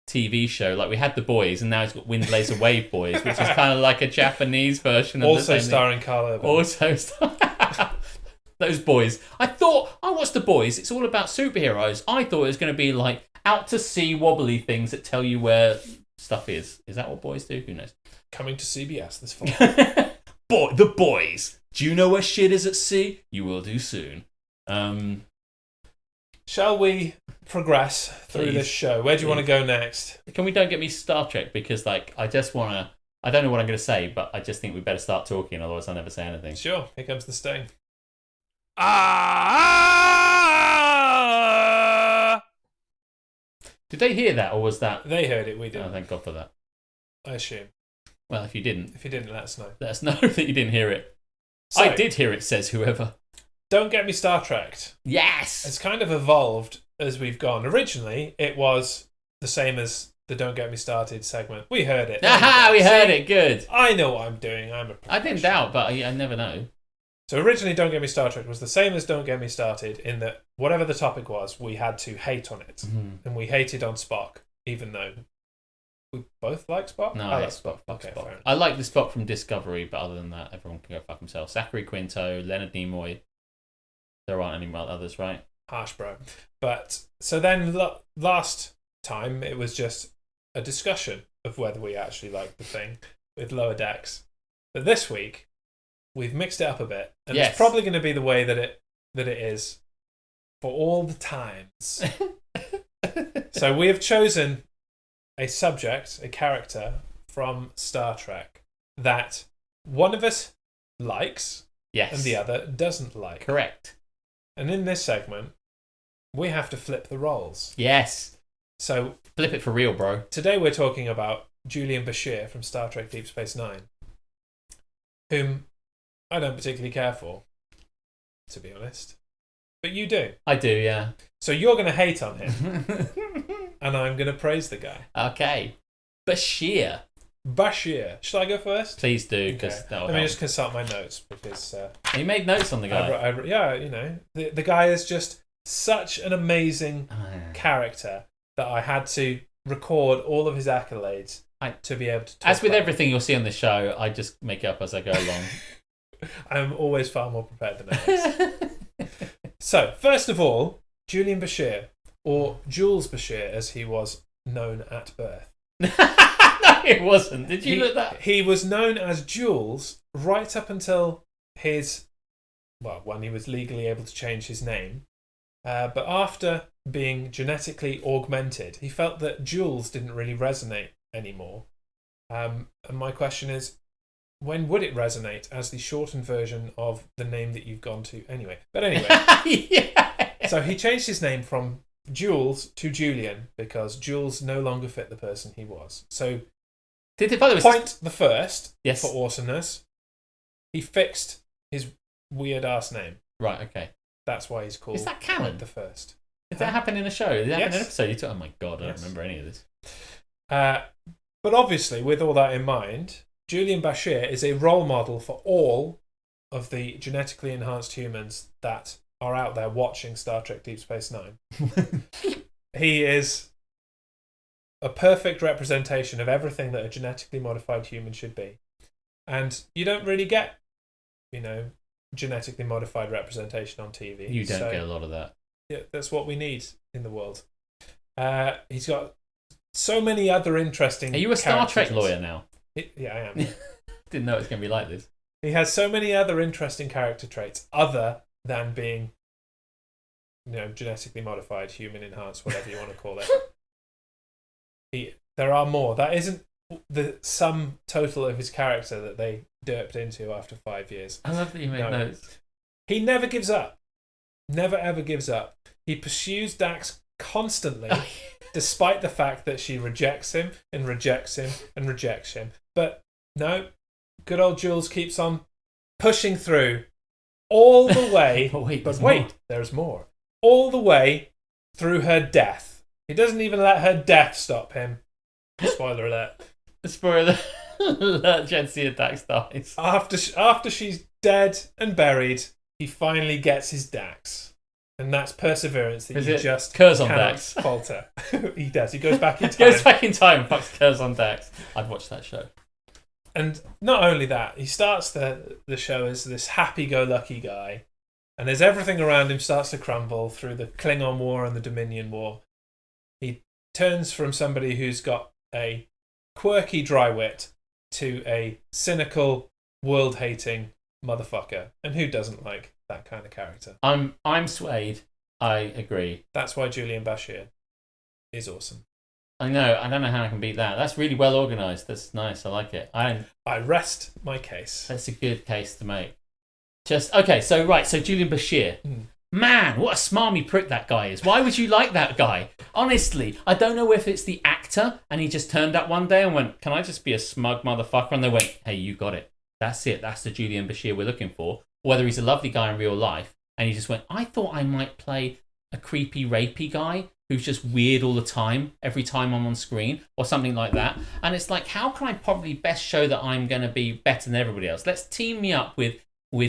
TV show. Like we had The Boys, and now it's got Wind Laser Wave Boys, which is kind of like a Japanese version of
also
the same
starring Carl Urban.
Also those boys. I watched The Boys. It's all about superheroes. I thought it was going to be like out to sea wobbly things that tell you where stuff is. Is that what boys do? Who knows?
Coming to CBS this fall.
The Boys. Do you know where shit is at sea? You will do soon.
Shall we progress through this show? Where do you want to go next?
Can we don't get me Star Trek? Because like I don't know what I'm going to say, but I just think we better start talking, otherwise I'll never say anything.
Sure, here comes the sting.
Did they hear that, or was that...
They heard it, we didn't.
Oh, thank God for that.
I assume.
Well, if you didn't,
let us know.
Let us know that you didn't hear it. So, I did hear it, says whoever.
Don't get me Star Trek.
Yes!
It's kind of evolved as we've gone. Originally, it was the same as the Don't Get Me Started segment. We heard it.
Aha, we heard it. Good.
I know what I'm doing.
I didn't doubt, but I never know.
So originally, Don't Get Me Star Trek was the same as Don't Get Me Started in that whatever the topic was, we had to hate on it. Mm-hmm. And we hated on Spock, even though we both like Spock?
No, I like Spock.
Okay,
Spock. I like the Spock from Discovery, but other than that, everyone can go fuck themselves. Zachary Quinto, Leonard Nimoy. There aren't any others, right?
Harsh, bro. But so then last time it was just a discussion of whether we actually liked the thing with Lower Decks. But this week we've mixed it up a bit, and it's probably going to be the way that it is for all the times. So we have chosen a subject, a character from Star Trek that one of us likes, and the other doesn't like.
Correct.
And in this segment, we have to flip the roles.
Yes.
So
flip it for real, bro.
Today we're talking about Julian Bashir from Star Trek Deep Space Nine, whom I don't particularly care for, to be honest. But you do.
I do, yeah.
So you're going to hate on him, and I'm going to praise the guy.
Okay. Bashir.
Should I go first?
Please do, because
Let me just consult my notes, because...
you made notes on the guy.
The guy is just such an amazing character that I had to record all of his accolades to be able to talk
As with
about
everything you'll see on the show, I just make it up as I go along.
I'm always far more prepared than Alex. So, first of all, Julian Bashir, or Jules Bashir, as he was known at birth.
No, It wasn't. Did you look that?
He was known as Jules right up until when he was legally able to change his name. But after being genetically augmented, he felt that Jules didn't really resonate anymore. And my question is, when would it resonate as the shortened version of the name that you've gone to anyway? But anyway,
Yeah.
So he changed his name from Jules to Julian because Jules no longer fit the person he was. So,
by the way,
point the first
yes.
for awesomeness, he fixed his weird ass name.
Right, okay.
That's why he's called
Is that canon?
Point the First.
Did that happen in a show? Did that happen in an
Yes.
episode? Oh my god, I don't remember any of this.
But obviously, with all that in mind, Julian Bashir is a role model for all of the genetically enhanced humans that are out there watching Star Trek Deep Space Nine. He is a perfect representation of everything that a genetically modified human should be. And you don't really get, genetically modified representation on TV.
You don't get a lot of that.
Yeah, that's what we need in the world. He's got so many other interesting.
Are you a Star Trek
characters.
lawyer now?
Yeah, I am.
Didn't know it was going to be like this.
He has so many other interesting character traits other than being, genetically modified, human enhanced, whatever you want to call it. There are more. That isn't the sum total of his character that they derped into after 5 years.
I love that you made notes.
He never gives up. Never ever gives up. He pursues Dax constantly, despite the fact that she rejects him and rejects him and rejects him. But no, good old Jules keeps on pushing through all the way.
But
wait, there's more. All the way through her death. He doesn't even let her death stop him. Spoiler alert.
Spoiler alert, Jadzia Dax dies.
After she's dead and buried, he finally gets his Dax. And that's perseverance that you just
Curzon
cannot
Dax.
falter. He does. He goes back in time.
Goes back in time and fucks Curzon Dax. I'd watch that show.
And not only that, he starts the show as this happy-go-lucky guy. And as everything around him starts to crumble through the Klingon War and the Dominion War, he turns from somebody who's got a quirky dry wit to a cynical, world-hating motherfucker. And who doesn't like that kind of character?
I'm swayed. I agree.
That's why Julian Bashir is awesome.
I know. I don't know how I can beat that. That's really well organised. That's nice. I like it.
I rest my case.
That's a good case to make. So Julian Bashir. Man, what a smarmy prick that guy is. Why would you like that guy? Honestly, I don't know if it's the actor and he just turned up one day and went, can I just be a smug motherfucker? And they went, hey, you got it. That's it. That's the Julian Bashir we're looking for. Whether he's a lovely guy in real life and he just went, I thought I might play a creepy, rapey guy who's just weird all the time, every time I'm on screen or something like that. And it's like, how can I probably best show that I'm going to be better than everybody else? Let's team me up with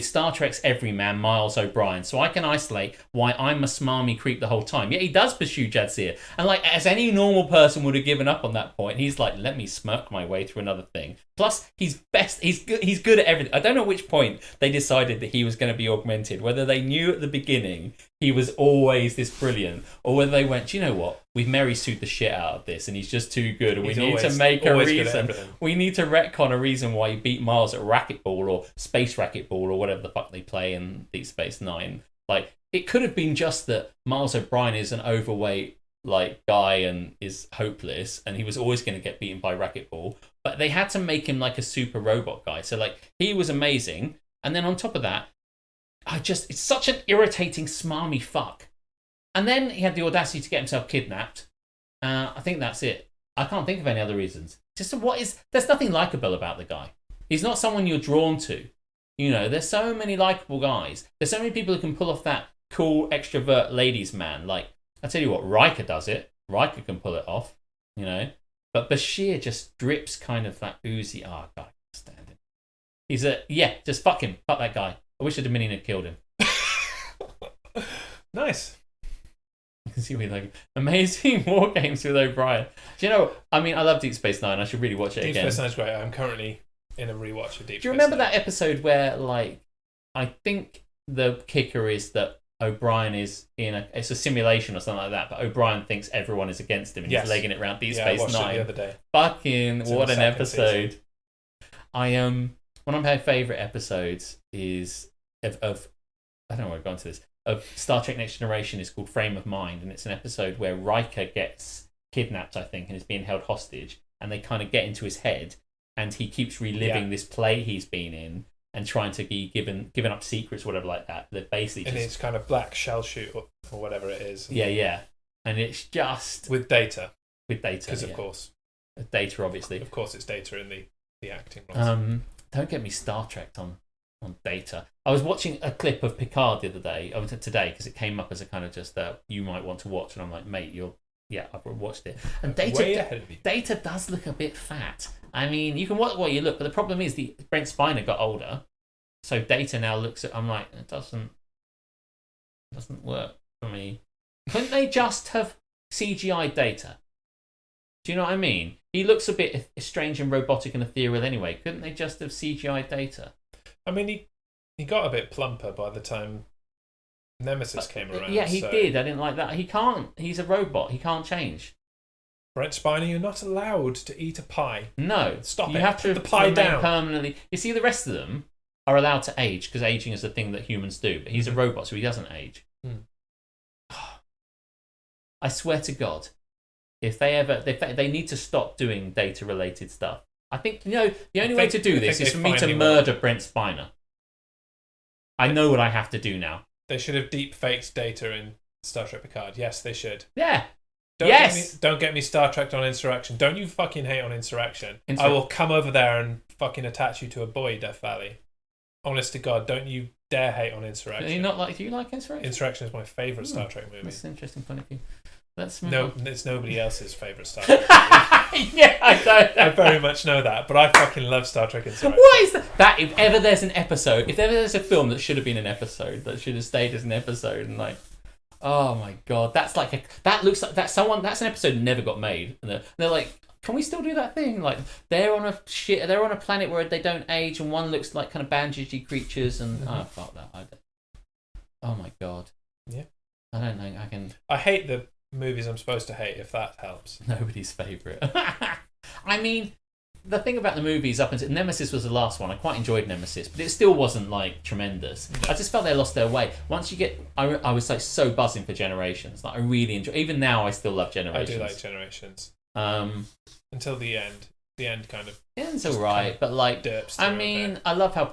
Star Trek's everyman, Miles O'Brien, so I can isolate why I'm a smarmy creep the whole time. Yet he does pursue Jadzia. And as any normal person would have given up on that point, he's like, let me smirk my way through another thing. Plus, he's good at everything. I don't know which point they decided that he was going to be augmented, whether they knew at the beginning he was always this brilliant, or whether they went, you know what, we've Mary Sued the shit out of this and he's just too good and we need to make a reason. We need to retcon a reason why he beat Miles at racquetball or space racquetball or whatever the fuck they play in Deep Space Nine. It could have been just that Miles O'Brien is an overweight guy and is hopeless and he was always going to get beaten by racquetball, but they had to make him like a super robot guy. So he was amazing. And then on top of that, it's such an irritating, smarmy fuck. And then he had the audacity to get himself kidnapped. I think that's it. I can't think of any other reasons. There's nothing likable about the guy. He's not someone you're drawn to. There's so many likable guys. There's so many people who can pull off that cool extrovert ladies man. I tell you what, Riker does it. Riker can pull it off, But Bashir just drips kind of that oozy, God, I can't stand him. Just fuck him. Fuck that guy. I wish the Dominion had killed him.
Nice.
You can see me amazing war games with O'Brien. Do you know? I love Deep Space Nine. I should really watch it again.
Deep Space Nine's great. I'm currently in a rewatch of Deep Space Nine.
Do you remember that episode where I think the kicker is that O'Brien is it's a simulation or something like that, but O'Brien thinks everyone is against him and he's legging it around Deep Space
Nine.
Nine.
It the other day.
Fucking what an episode!
Season.
One of my favourite episodes is of I don't know where I've gone to this of Star Trek Next Generation is called Frame of Mind, and it's an episode where Riker gets kidnapped, I think, and is being held hostage, and they kind of get into his head, and he keeps reliving this play he's been in and trying to be given up secrets, or whatever like that. That basically
and it's kind of black shell shoot or whatever it is.
Yeah, and it's just
with data,
because
of course,
data obviously.
Of course, it's data in the acting roles.
Don't get me Star Trek on data. I was watching a clip of Picard the other day, today, because it came up as a kind of just you might want to watch, and I'm like, mate, I've watched it. And Data does look a bit fat. I mean, you can watch what you look, but the problem is Brent Spiner got older, so Data now looks at. I'm like, it doesn't work for me. Couldn't they just have CGI Data? Do you know what I mean? He looks a bit strange and robotic and ethereal anyway. Couldn't they just have CGI Data?
I mean, he got a bit plumper by the time Nemesis came around.
Yeah, he did. I didn't like that. He can't. He's a robot. He can't change.
Brent Spiner, you're not allowed to eat a pie.
No.
Stop it.
You have to
put the pie down
permanently. You see, the rest of them are allowed to age because aging is a thing that humans do. But he's a robot, so he doesn't age. I swear to God, if they need to stop doing data-related stuff. I think the only way to do this is for me to murder Brent Spiner. I know what I have to do now.
They should have deep faked Data in Star Trek Picard. Yes, they should.
Yeah.
Don't get me Star Trek on Insurrection. Don't you fucking hate on Insurrection. I will come over there and fucking attach you to a buoy, Death Valley. Honest to God, don't you dare hate on Insurrection.
Do you like Insurrection?
Insurrection is my favourite Star Trek movie.
That's an interesting point of view. It's
nobody else's favourite Star Trek movie.
Yeah, I
very much know that, but I fucking love Star Trek Insurrection.
What is that? If ever there's a film that should have been an episode, that should have stayed as an episode, and like, oh my God, that's an episode that never got made, and they're like, can we still do that thing? Like, they're on a planet where they don't age, and one looks like kind of bandagey creatures, and fuck that. Oh my God.
Yeah.
I don't think I can.
I hate the movies I'm supposed to hate, if that helps.
Nobody's favourite. I mean, the thing about the movies up until Nemesis was the last one. I quite enjoyed Nemesis, but it still wasn't like tremendous. No. I just felt they lost their way. Once you get, I was like so buzzing for Generations. Like I really enjoy. Even now, I still love Generations.
I do like Generations. Until the end. The end kind of.
The end's alright, but like, I mean, I love how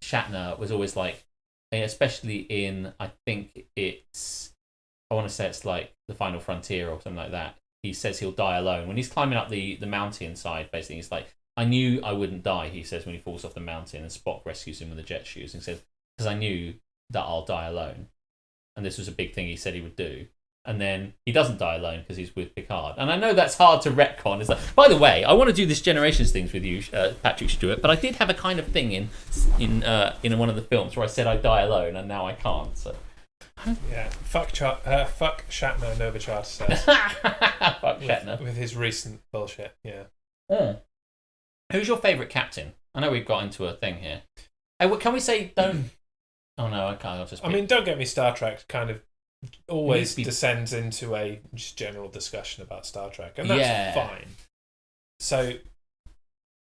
Shatner was always like, especially in, I think I want to say it's like The Final Frontier or something like that. He says he'll die alone. When he's climbing up the mountain side, basically, he's like, I knew I wouldn't die, he says, when he falls off the mountain, and Spock rescues him with the jet shoes, and he says, because I knew that I'll die alone. And this was a big thing he said he would do. And then he doesn't die alone because he's with Picard. And I know that's hard to retcon. It's like, by the way, I want to do this Generations things with you, Patrick Stewart, but I did have a kind of thing in one of the films where I said I'd die alone, and now I can't, so...
Yeah, fuck Shatner, Nova Charter says.
Fuck Shatner.
With his recent bullshit, yeah.
Who's your favourite captain? I know we've got into a thing here. Can we say don't... Oh no, I can't. I'll just pick...
I mean, don't get me Star Trek kind of always descends into a just general discussion about Star Trek, and that's fine. So,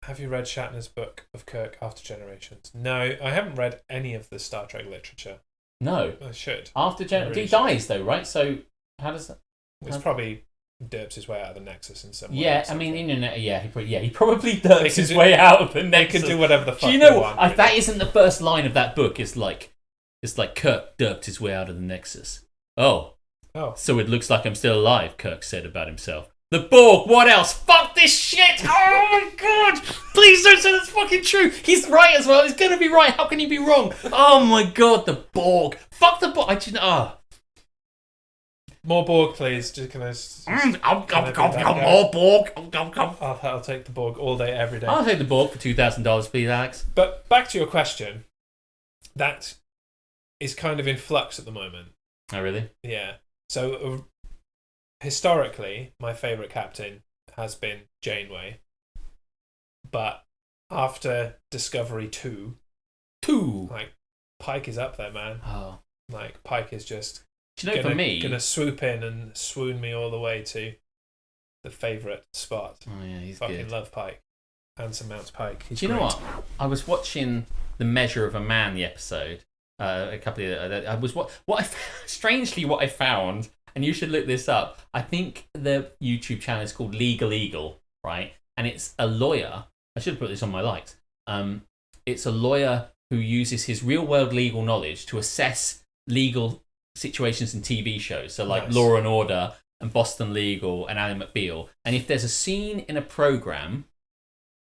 have you read Shatner's book of Kirk After Generations? No, I haven't read any of the Star Trek literature.
No.
I should.
After Generations. He dies though, right? So, how does that...
It's probably derps his way out of the Nexus in some way.
Yeah, I mean, he probably derps his way out of the Nexus.
They can do whatever the fuck
do you know
they want.
Really. That isn't the first line of that book. It's like Kirk derped his way out of the Nexus. Oh. So it looks like I'm still alive, Kirk said about himself. The Borg, what else? Fuck this shit! Oh my God! Please don't say that's fucking true! He's right as well, he's gonna be right, how can he be wrong? Oh my God, the Borg! Fuck the Borg!
More Borg, please.
More Borg!
I'll take the Borg all day, every day.
I'll take the Borg for $2,000, please, Alex.
But back to your question. That is kind of in flux at the moment.
Oh, really?
Yeah. So, historically, my favourite captain has been Janeway. But after Discovery 2, like, Pike is up there, man.
Oh.
Like Pike is just
Do you know, for me,
gonna swoop in and swoon me all the way to the favourite spot.
Oh yeah, he's
Fucking
good.
love Pike. Anson Mount Pike. He's
Do you know
great.
what? I was watching The Measure of a Man, the episode. A couple of I was strangely what I found, and you should look this up. I think the YouTube channel is called Legal Eagle, right? And it's a lawyer. I should have put this on my likes. It's a lawyer who uses his real world legal knowledge to assess legal situations in TV shows. So like
Nice.
Law and Order and Boston Legal and Ally McBeal. And if there's a scene in a program,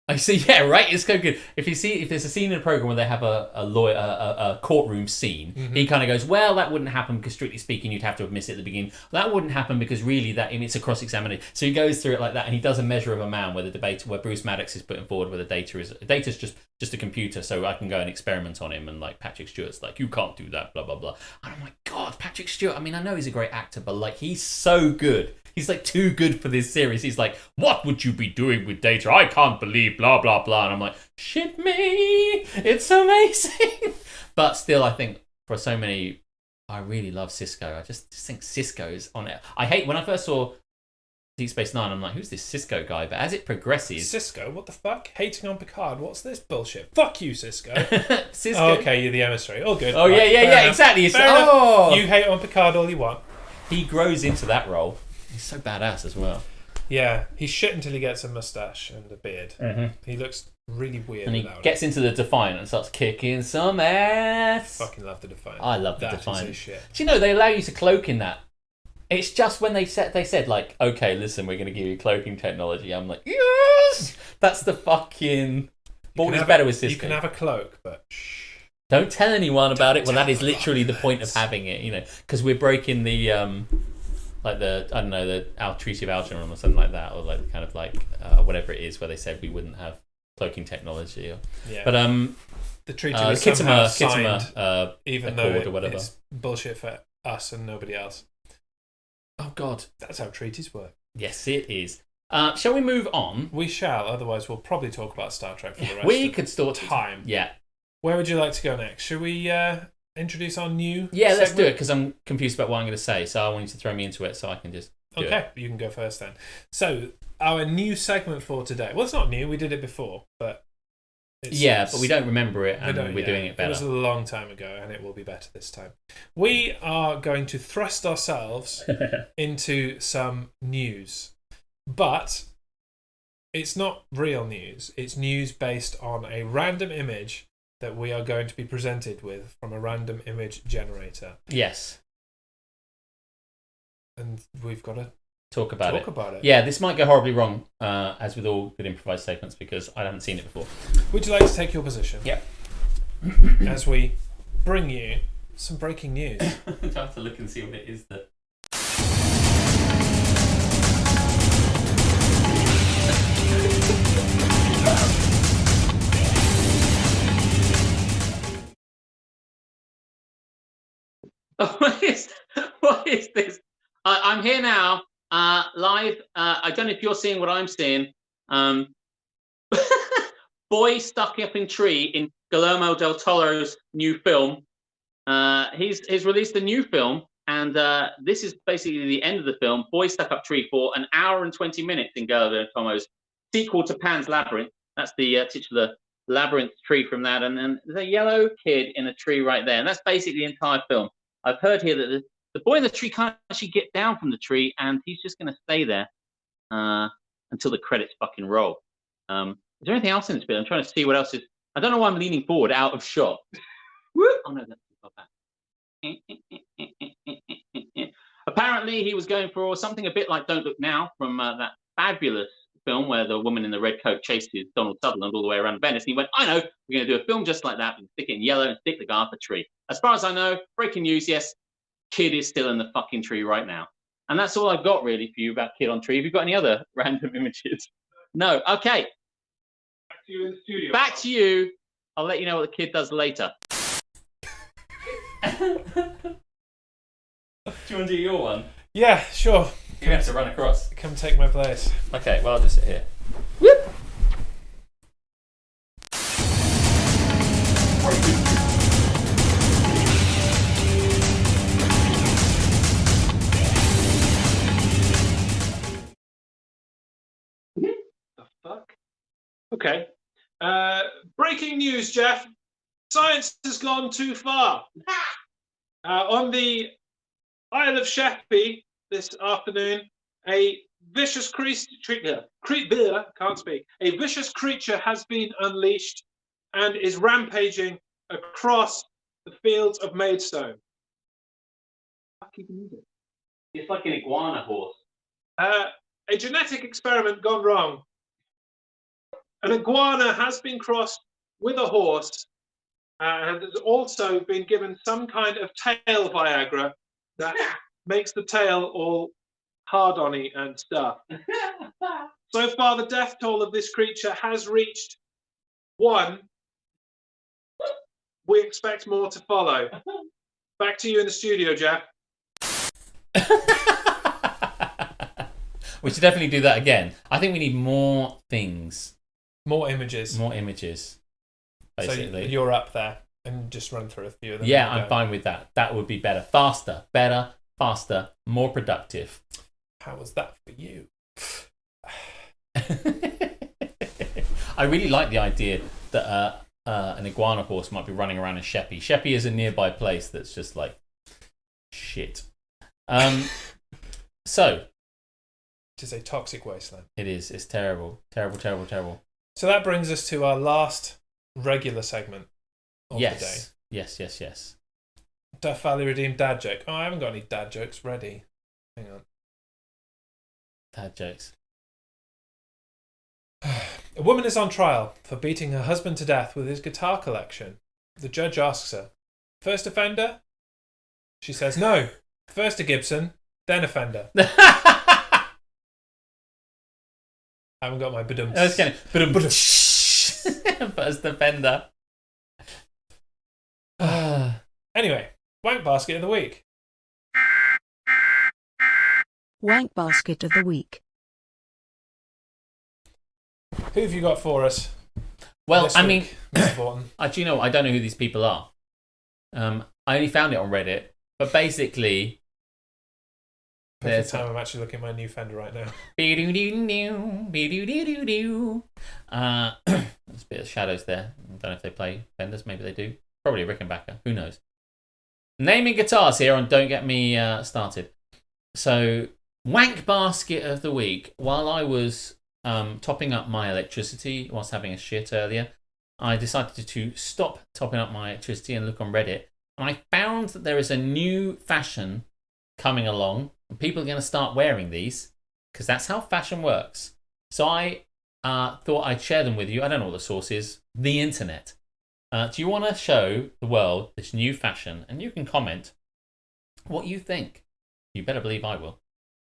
I see, yeah, right. It's so good. If there's a scene in a program where they have a courtroom scene, he kind of goes, "Well, that wouldn't happen because strictly speaking, you'd have to have missed it at the beginning. That wouldn't happen because really, it's a cross-examination." So he goes through it like that, and he does a Measure of a Man, where the debate, where Bruce Maddox is putting forward where data's just a computer, so I can go and experiment on him, and like Patrick Stewart's like, "You can't do that," blah blah blah. And I'm like, God, Patrick Stewart. I mean, I know he's a great actor, but like, he's so good. He's like too good for this series. He's like, "What would you be doing with data? I can't believe blah blah blah." And I'm like, "Shit me, it's amazing." But still, I think for so many, I really love Cisco. I just think Cisco's on it. I hate when I first saw Deep Space Nine. I'm like, "Who's this Cisco guy?" But as it progresses,
Cisco, what the fuck? Hating on Picard? What's this bullshit? Fuck you, Cisco.
Cisco.
Oh, okay, you're the emissary. All good.
Oh,
Right,
yeah,
fair enough.
exactly. It's
Fair enough.
oh,
You hate on Picard all you want.
he grows into that role. He's so badass as well.
Yeah, he's shit until he gets a mustache and a beard. He looks really weird.
And he
without
gets into the Defiant and starts kicking some ass.
Fucking love the Defiant.
I love the
That is
Defiant.
his shit.
Do you know they allow you to cloak in that? It's just when they said like, "Okay, listen, we're going to give you cloaking technology." I'm like, yes, that's the fucking. What is better with Cisco?
You can have a cloak, but shh.
Don't tell anyone about it. Well, that is literally the point of having it, because we're breaking the like the I don't know the Treaty of Algernon or something like that, or like kind of like whatever it is where they said we wouldn't have cloaking technology.
Yeah.
But
the treaty was somehow signed,
Kittimer
even
Accord
though
or whatever.
it's bullshit for us and nobody else.
Oh God,
That's how treaties work.
yes, it is. Shall we move on?
We shall, otherwise we'll probably talk about Star Trek for the rest
We
of
could start
time.
Yeah,
Where would you like to go next? Should we introduce our new
let's do
segment?
it because I'm confused about what I'm going to say. So I want you to throw me into it so I can just do it.
Okay, you can go first then. So, our new segment for today. Well, it's not new. We did it before, but
but we don't remember it, and we're doing it
It
better.
was a long time ago, and it will be better this time. We are going to thrust ourselves into some news, but it's not real news. It's news based on a random image that we are going to be presented with from a random image generator,
Yes,
and we've got to
talk about
it.
Yeah, this might go horribly wrong, as with all good improvised segments, because I haven't seen it before.
Would you like to take your position?
Yep.
As we bring you some breaking news.
I have to look and see what it is that. What is this? I'm here now, live. I don't know if you're seeing what I'm seeing. Boy stuck up in tree in Guillermo del Toro's new film. He's released a new film, and this is basically the end of the film. Boy stuck up tree for an hour and 20 minutes in Guillermo del Toro's sequel to Pan's Labyrinth. That's the titular labyrinth tree from that, and there's a yellow kid in a tree right there, and that's basically the entire film. I've heard here that the boy in the tree can't actually get down from the tree, and he's just going to stay there until the credits fucking roll. Is there anything else in this bit? I'm trying to see what else is. I don't know why I'm leaning forward out of shot. Oh no, that's not that. Apparently, he was going for something a bit like "Don't Look Now" from that fabulous film where the woman in the red coat chases Donald Sutherland all the way around Venice. And he went, "I know, we're going to do a film just like that. We can stick it in yellow and stick the guy up a tree." As far as I know, breaking news, yes, kid is still in the fucking tree right now. And that's all I've got really for you about kid on tree. Have you got any other random images? No. Okay.
Back to you in the studio.
Back to you. I'll let you know what the kid does later. Do you want to do your one?
Yeah, sure.
You have to run across.
Come take my place.
Okay, well, I'll just sit here. Whoop.
Okay. Breaking news, Jeff. Science has gone too far. On the Isle of Sheppey this afternoon, a vicious creature, can't speak. A vicious creature has been unleashed and is rampaging across the fields of Maidstone.
It's like an iguana horse.
A genetic experiment gone wrong. An iguana has been crossed with a horse and has also been given some kind of tail Viagra that makes the tail all hard-on-y and stuff. So far, the death toll of this creature has reached 1. We expect more to follow. Back to you in the studio, Jeff.
We should definitely do that again. I think we need more things.
More images.
More images, basically.
So you're up there and just run through a few of them.
Yeah, I'm fine with that. That would be better. Faster, more productive.
How was that for you?
I really like the idea that an iguana horse might be running around in Sheppey. Sheppey is a nearby place that's just like shit. So
it is a toxic wasteland.
It is. It's terrible. Terrible.
So that brings us to our last regular segment of the day.
Yes.
Death Valley Redeemed dad joke. Oh, I haven't got any dad jokes ready. Hang on.
Dad jokes.
A woman is on trial for beating her husband to death with his guitar collection. The judge asks her, first offender? She says, no. First a Gibson, then a Fender. I haven't got my badum.
That's kind of first offender.
Anyway, Wankbasket of the week.
Wankbasket of the week.
Who have you got for us?
Well, I
week,
mean,
Mr. Borton?
do you know? I don't know who these people are. I only found it on Reddit, but basically,
Perfect time. I'm actually looking at my new Fender right now.
There's a bit of shadows there. I don't know if they play Fenders. Maybe they do. Probably a Rickenbacker. Who knows? Naming guitars here on Don't Get Me Started. So, Wankbasket of the week. While I was topping up my electricity whilst having a shit earlier, I decided to stop topping up my electricity and look on Reddit. And I found that there is a new fashion coming along. And people are going to start wearing these because that's how fashion works. So I thought I'd share them with you. I don't know what the source is. The internet. Do you want to show the world this new fashion? And you can comment what you think. You better believe I will.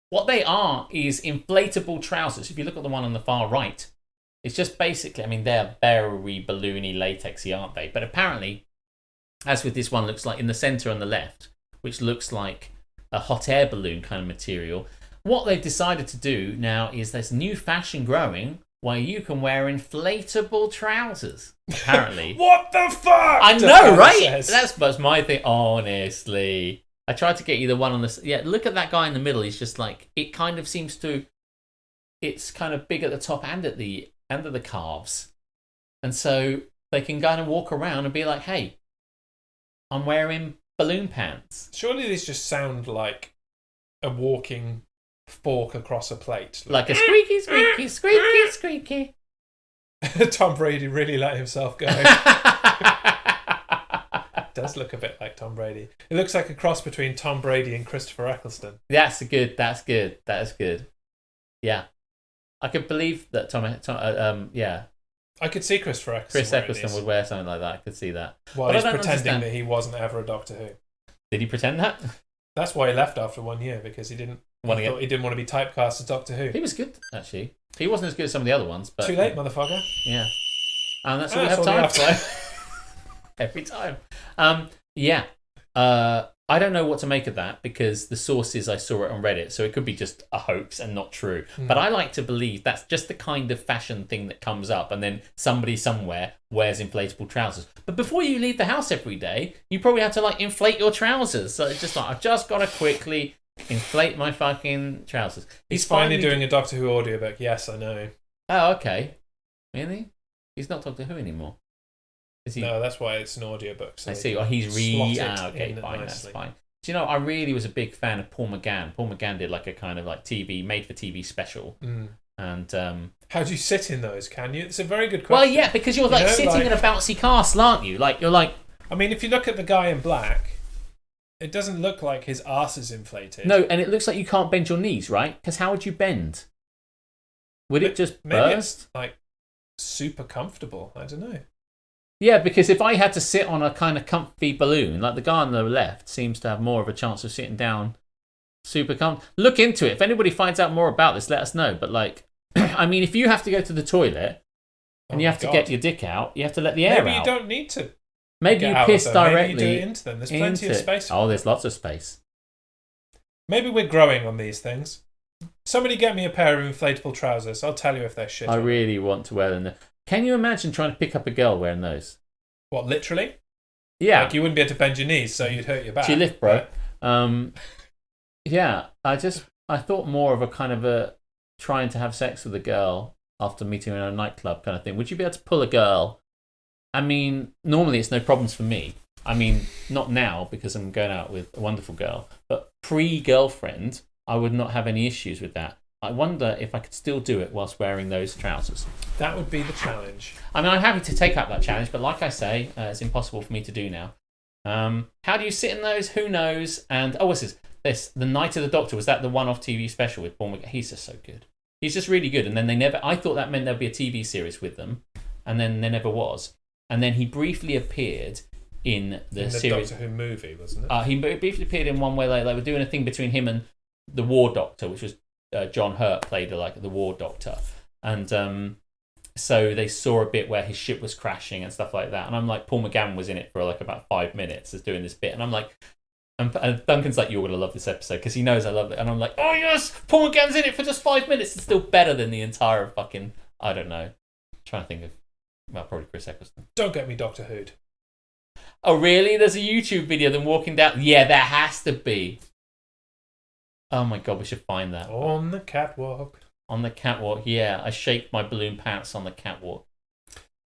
What they are is inflatable trousers. If you look at the one on the far right, it's just basically, I mean, they're very balloony, latexy, aren't they? But apparently, as with this one, looks like in the center on the left, which looks like a hot air balloon kind of material. What they've decided to do now is there's new fashion growing where you can wear inflatable trousers, apparently.
What the fuck?
I know, right? That's my thing. Honestly. I tried to get you the one on the... Yeah, look at that guy in the middle. He's just like... It kind of seems to... It's kind of big at the top and at the calves. And so they can kind of walk around and be like, hey, I'm wearing balloon pants.
Surely these just sound like a walking fork across a plate.
Like a squeaky, squeaky, squeaky, squeaky.
Tom Brady really let himself go. Does look a bit like Tom Brady. It looks like a cross between Tom Brady and Christopher Eccleston.
That's good. That is good. Yeah. I could believe that yeah.
I could see Christopher Eccleston.
Chris Eccleston would wear something like that. I could see that.
While he's pretending that he wasn't ever a Doctor Who.
Did he pretend that?
That's why he left after 1 year, because he didn't want to be typecast as Doctor Who.
He was good, actually. He wasn't as good as some of the other ones, but
too late, motherfucker.
Yeah. And that's all we have time for. Every time. Yeah. I don't know what to make of that because the sources I saw it on Reddit, so it could be just a hoax and not true. But I like to believe that's just the kind of fashion thing that comes up and then somebody somewhere wears inflatable trousers. But before you leave the house every day, you probably have to like inflate your trousers. So it's just like, I've just got to quickly inflate my fucking trousers.
He's finally doing a Doctor Who audiobook. Yes, I know.
Oh, okay. Really? He's not Doctor Who anymore. Is he?
No, that's why it's an audiobook. So
I see. Oh, he's okay, fine, that's fine. Do you know, I really was a big fan of Paul McGann. Paul McGann did like a kind of like made-for-TV special. And
how do you sit in those? Can you? It's a very good question.
Well, yeah, because you're like sitting in a bouncy castle, aren't you? Like you're like.
I mean, if you look at the guy in black, it doesn't look like his arse is inflated.
No, and it looks like you can't bend your knees, right? Because how would you bend? Would it just
maybe
burst?
It's like super comfortable. I don't know.
Yeah, because if I had to sit on a kind of comfy balloon, like the guy on the left seems to have more of a chance of sitting down super comfy. Look into it. If anybody finds out more about this, let us know. But like, I mean, if you have to go to the toilet and you have to get your dick out, you have to let the air out.
Maybe you don't need to.
Maybe you piss directly
Maybe you do it into them. There's plenty of space.
Oh, there's lots of space.
Maybe we're growing on these things. Somebody get me a pair of inflatable trousers. I'll tell you if they're shit.
I really want to wear them. Can you imagine trying to pick up a girl wearing those?
What, literally?
Yeah.
Like you wouldn't be able to bend your knees, so you'd hurt your back.
She lift, bro.
Right?
Yeah, I thought more of a kind of a trying to have sex with a girl after meeting her in a nightclub kind of thing. Would you be able to pull a girl? I mean, normally it's no problems for me. I mean, not now because I'm going out with a wonderful girl, but pre-girlfriend, I would not have any issues with that. I wonder if I could still do it whilst wearing those trousers.
That would be the challenge.
I mean, I'm happy to take up that challenge, but like I say, it's impossible for me to do now. How do you sit in those? Who knows? And what's this? The Night of the Doctor, was that the one-off TV special with Paul McGann? He's just so good. He's just really good. And then I thought that meant there'd be a TV series with them, and then there never was. And then he briefly appeared in the series.
Doctor Who movie, wasn't it?
He briefly appeared in one where they were doing a thing between him and the War Doctor, which was John Hurt played like the War Doctor, and so they saw a bit where his ship was crashing and stuff like that. And I'm like, Paul McGann was in it for like about 5 minutes, as doing this bit, and I'm like, and Duncan's like, you're gonna love this episode because he knows I love it, and I'm like, oh yes, Paul McGann's in it for just 5 minutes. It's still better than the entire fucking I don't know. I'm trying to think of probably Chris Eccleston.
Don't get me Doctor Who'd.
Oh really? There's a YouTube video of them walking down. Yeah, there has to be. Oh my god, we should find that.
On the catwalk.
On the catwalk, yeah. I shake my balloon pants on the catwalk.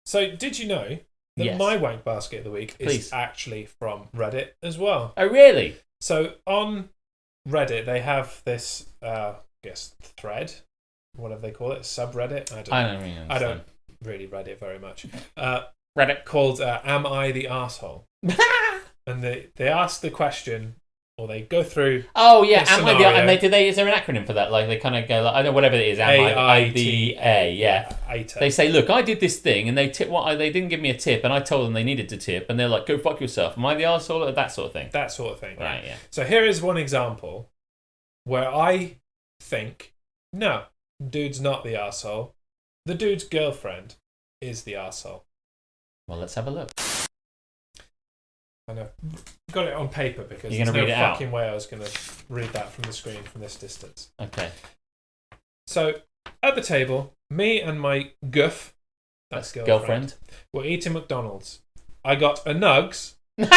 So, did you know that my Wankbasket of the week is actually from Reddit as well?
Oh, really?
So, on Reddit, they have this, thread, whatever they call it, subreddit. I don't really read it very much.
Reddit.
Called Am I the Arsehole? And they ask the question, or they go through. Oh yeah,
and is there an acronym for that? Like they kind of go like, I don't know, whatever it is. AIDA, yeah. They say, look, I did this thing, and they didn't give me a tip, and I told them they needed to tip, and they're like, go fuck yourself. Am I the arsehole? Or that sort of thing.
That sort of thing.
Right. Yeah.
So here is one example where I think, no, dude's not the arsehole. The dude's girlfriend is the arsehole.
Well, let's have a look.
I know. Got it on paper because
there's
no fucking way I was going to read that from the screen from this distance.
Okay.
So, at the table, me and my goof, that's girlfriend, were eating McDonald's. I got a nugs and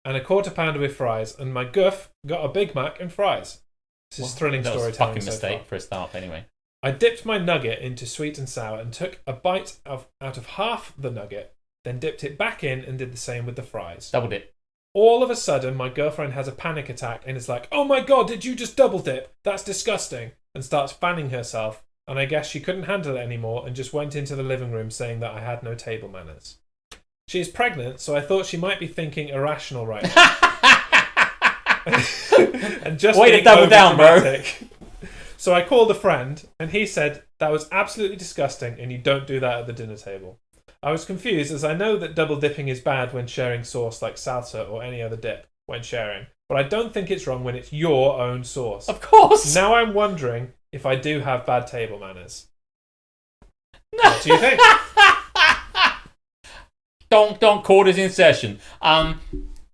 a quarter pounder with fries, and my goof got a Big Mac and fries. This is thrilling storytelling.
That was a fucking mistake for a start, anyway.
I dipped my nugget into sweet and sour and took a bite out of half the nugget, then dipped it back in and did the same with the fries.
Double dip.
All of a sudden, my girlfriend has a panic attack and is like, oh my god, did you just double dip? That's disgusting. And starts fanning herself. And I guess she couldn't handle it anymore and just went into the living room saying that I had no table manners. She is pregnant, so I thought she might be thinking irrational right now. And just
way to double down, bro.
So I called a friend, and he said that was absolutely disgusting and you don't do that at the dinner table. I was confused, as I know that double dipping is bad when sharing sauce like salsa or any other dip when sharing, but I don't think it's wrong when it's your own sauce.
Of course!
Now I'm wondering if I do have bad table manners. What do you think?
Don't call his insertion.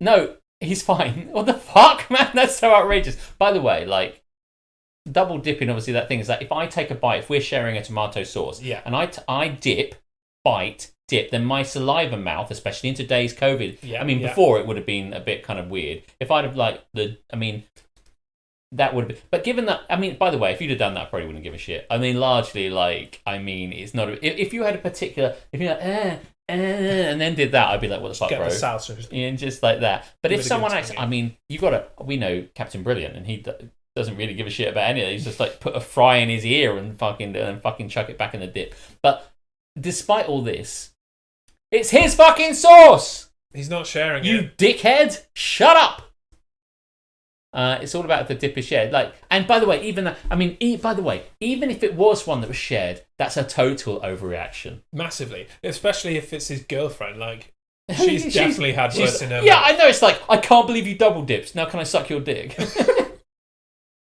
No, he's fine. What the fuck, man? That's so outrageous. By the way, like, double dipping, obviously, that thing is that if I take a bite, if we're sharing a tomato sauce, and I dip, bite, dip, then my saliva mouth, especially in today's COVID, before it would have been a bit kind of weird. If I'd have that would be. But given that, I mean, by the way, if you'd have done that, I probably wouldn't give a shit. I mean, largely, like, I mean, it's not. If you had a particular, if you're like, and then did that, I'd be like, what the fuck,
Get
bro?
the salsa.
And just like that. But if
Really
someone
good
acts,
timing.
I mean, you gotta. We know Captain Brilliant, and he doesn't really give a shit about any of it. He's just like put a fry in his ear and fucking chuck it back in the dip. But despite all this, it's his fucking sauce.
He's not sharing
You
it.
dickhead! Shut up. It's all about the dip is shared. Like, and by the way, even that, I mean, by the way, even if it was one that was shared, that's a total overreaction.
Massively. Especially if it's his girlfriend. Like, she's definitely had worse in her
Yeah,
mouth.
I know. It's like, I can't believe you double dipped. Now can I suck your dick?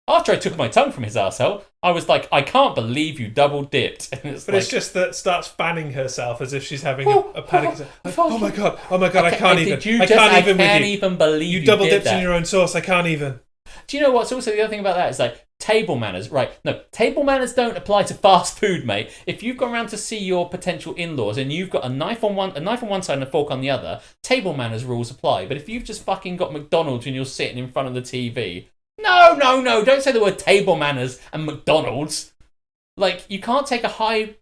After I took my tongue from his arsehole, I was like, I can't believe you double dipped. And
But it's just that starts fanning herself as if she's having a panic attack. Like, oh my god, I can't even. I can't
even believe
you double
did
dipped
that.
in your own sauce. I can't even.
Do you know what's also the other thing about that is like table manners, right? No, table manners don't apply to fast food, mate. If you've gone around to see your potential in-laws and you've got a knife on one side and a fork on the other, table manners rules apply. But if you've just fucking got McDonald's and you're sitting in front of the TV, no, don't say the word table manners and McDonald's. Like, you can't take a high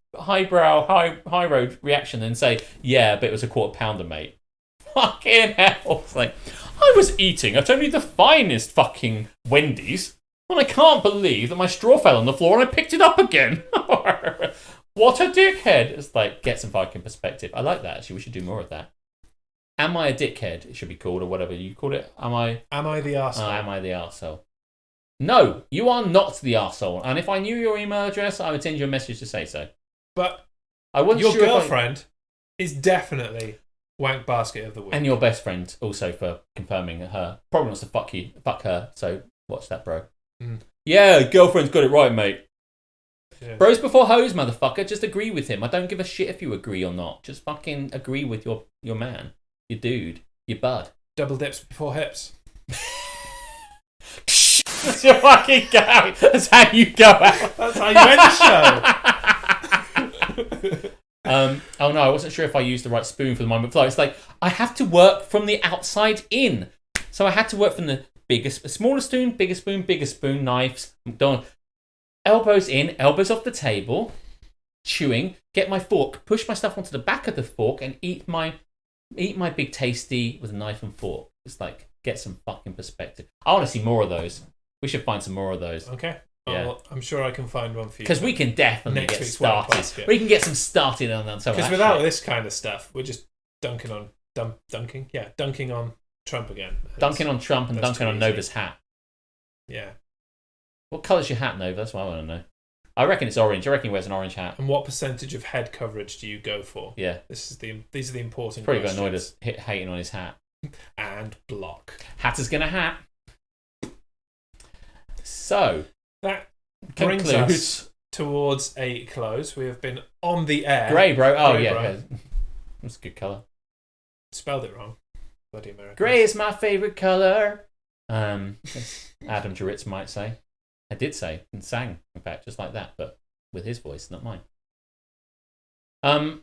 road reaction and say, yeah, but it was a quarter pounder, mate. Fucking hell. It's like, I was eating at only the finest fucking Wendy's, and I can't believe that my straw fell on the floor and I picked it up again. What a dickhead. It's like, get some fucking perspective. I like that, actually. We should do more of that. Am I a dickhead? It should be called, or whatever you called it. Am I
the arsehole?
Am I the arsehole? No, you are not the arsehole. And if I knew your email address, I would send you a message to say so.
But
I wasn't
your
sure if
girlfriend is definitely Wankbasket of the week.
And your best friend also for confirming her. Probably wants to fuck her. So watch that, bro.
Mm.
Yeah, girlfriend's got it right, mate.
Yeah.
Bros before hoes, motherfucker. Just agree with him. I don't give a shit if you agree or not. Just fucking agree with your man, your dude, your bud.
Double dips before hips.
That's your fucking go. That's how you go out.
That's how you end the show.
Oh no, I wasn't sure if I used the right spoon for the moment flow. It's like I have to work from the outside in, so I had to work from the smaller spoon, bigger spoon, knives, McDonald's, elbows in, elbows off the table, chewing, get my fork, push my stuff onto the back of the fork, and eat my big tasty with a knife and fork. It's like, get some fucking perspective. I want to see more of those. We should find some more of those.
Okay.
Yeah.
I'm sure I can find one for you.
Because we can definitely
Next
get
week's
started.
Wankbasket.
We can get some started on some of that.
Because without
shit.
this kind of stuff, we're just dunking on Trump again.
Dunking on Trump and
that's
dunking
too
on
easy.
Nova's hat.
Yeah.
What colour's your hat, Nova? That's what I want to know. I reckon it's orange. I reckon he wears an orange hat.
And what percentage of head coverage do you go for?
Yeah.
These are the important
Probably got
questions.
annoyed us hating on his hat.
And block.
Hatter's gonna hat. So,
That brings
concludes.
us towards a close. We have been on the air.
Grey, bro. Oh,
Grey,
yeah.
bro.
yeah. That's a good colour.
Spelled it wrong. Bloody Americans.
Grey is my favourite colour. As Adam Duritz might say. I did say and sang, in fact, just like that, but with his voice, not mine.
1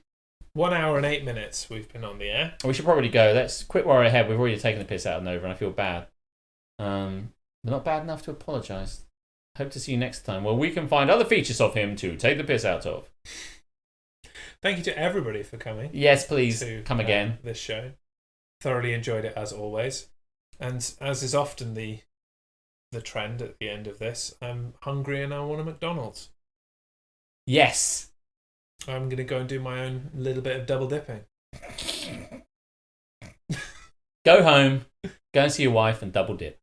hour and 8 minutes we've been on the air.
We should probably go. Let's quit while we're ahead. We've already taken the piss out of Nova, and I feel bad. We're not bad enough to apologise. Hope to see you next time, where we can find other features of him to take the piss out of.
Thank you to everybody for coming.
Yes, please
to
come again.
This show. Thoroughly enjoyed it as always. And as is often the trend at the end of this, I'm hungry and I want a McDonald's.
Yes.
I'm going to go and do my own little bit of double dipping.
Go home, go and see your wife and double dip.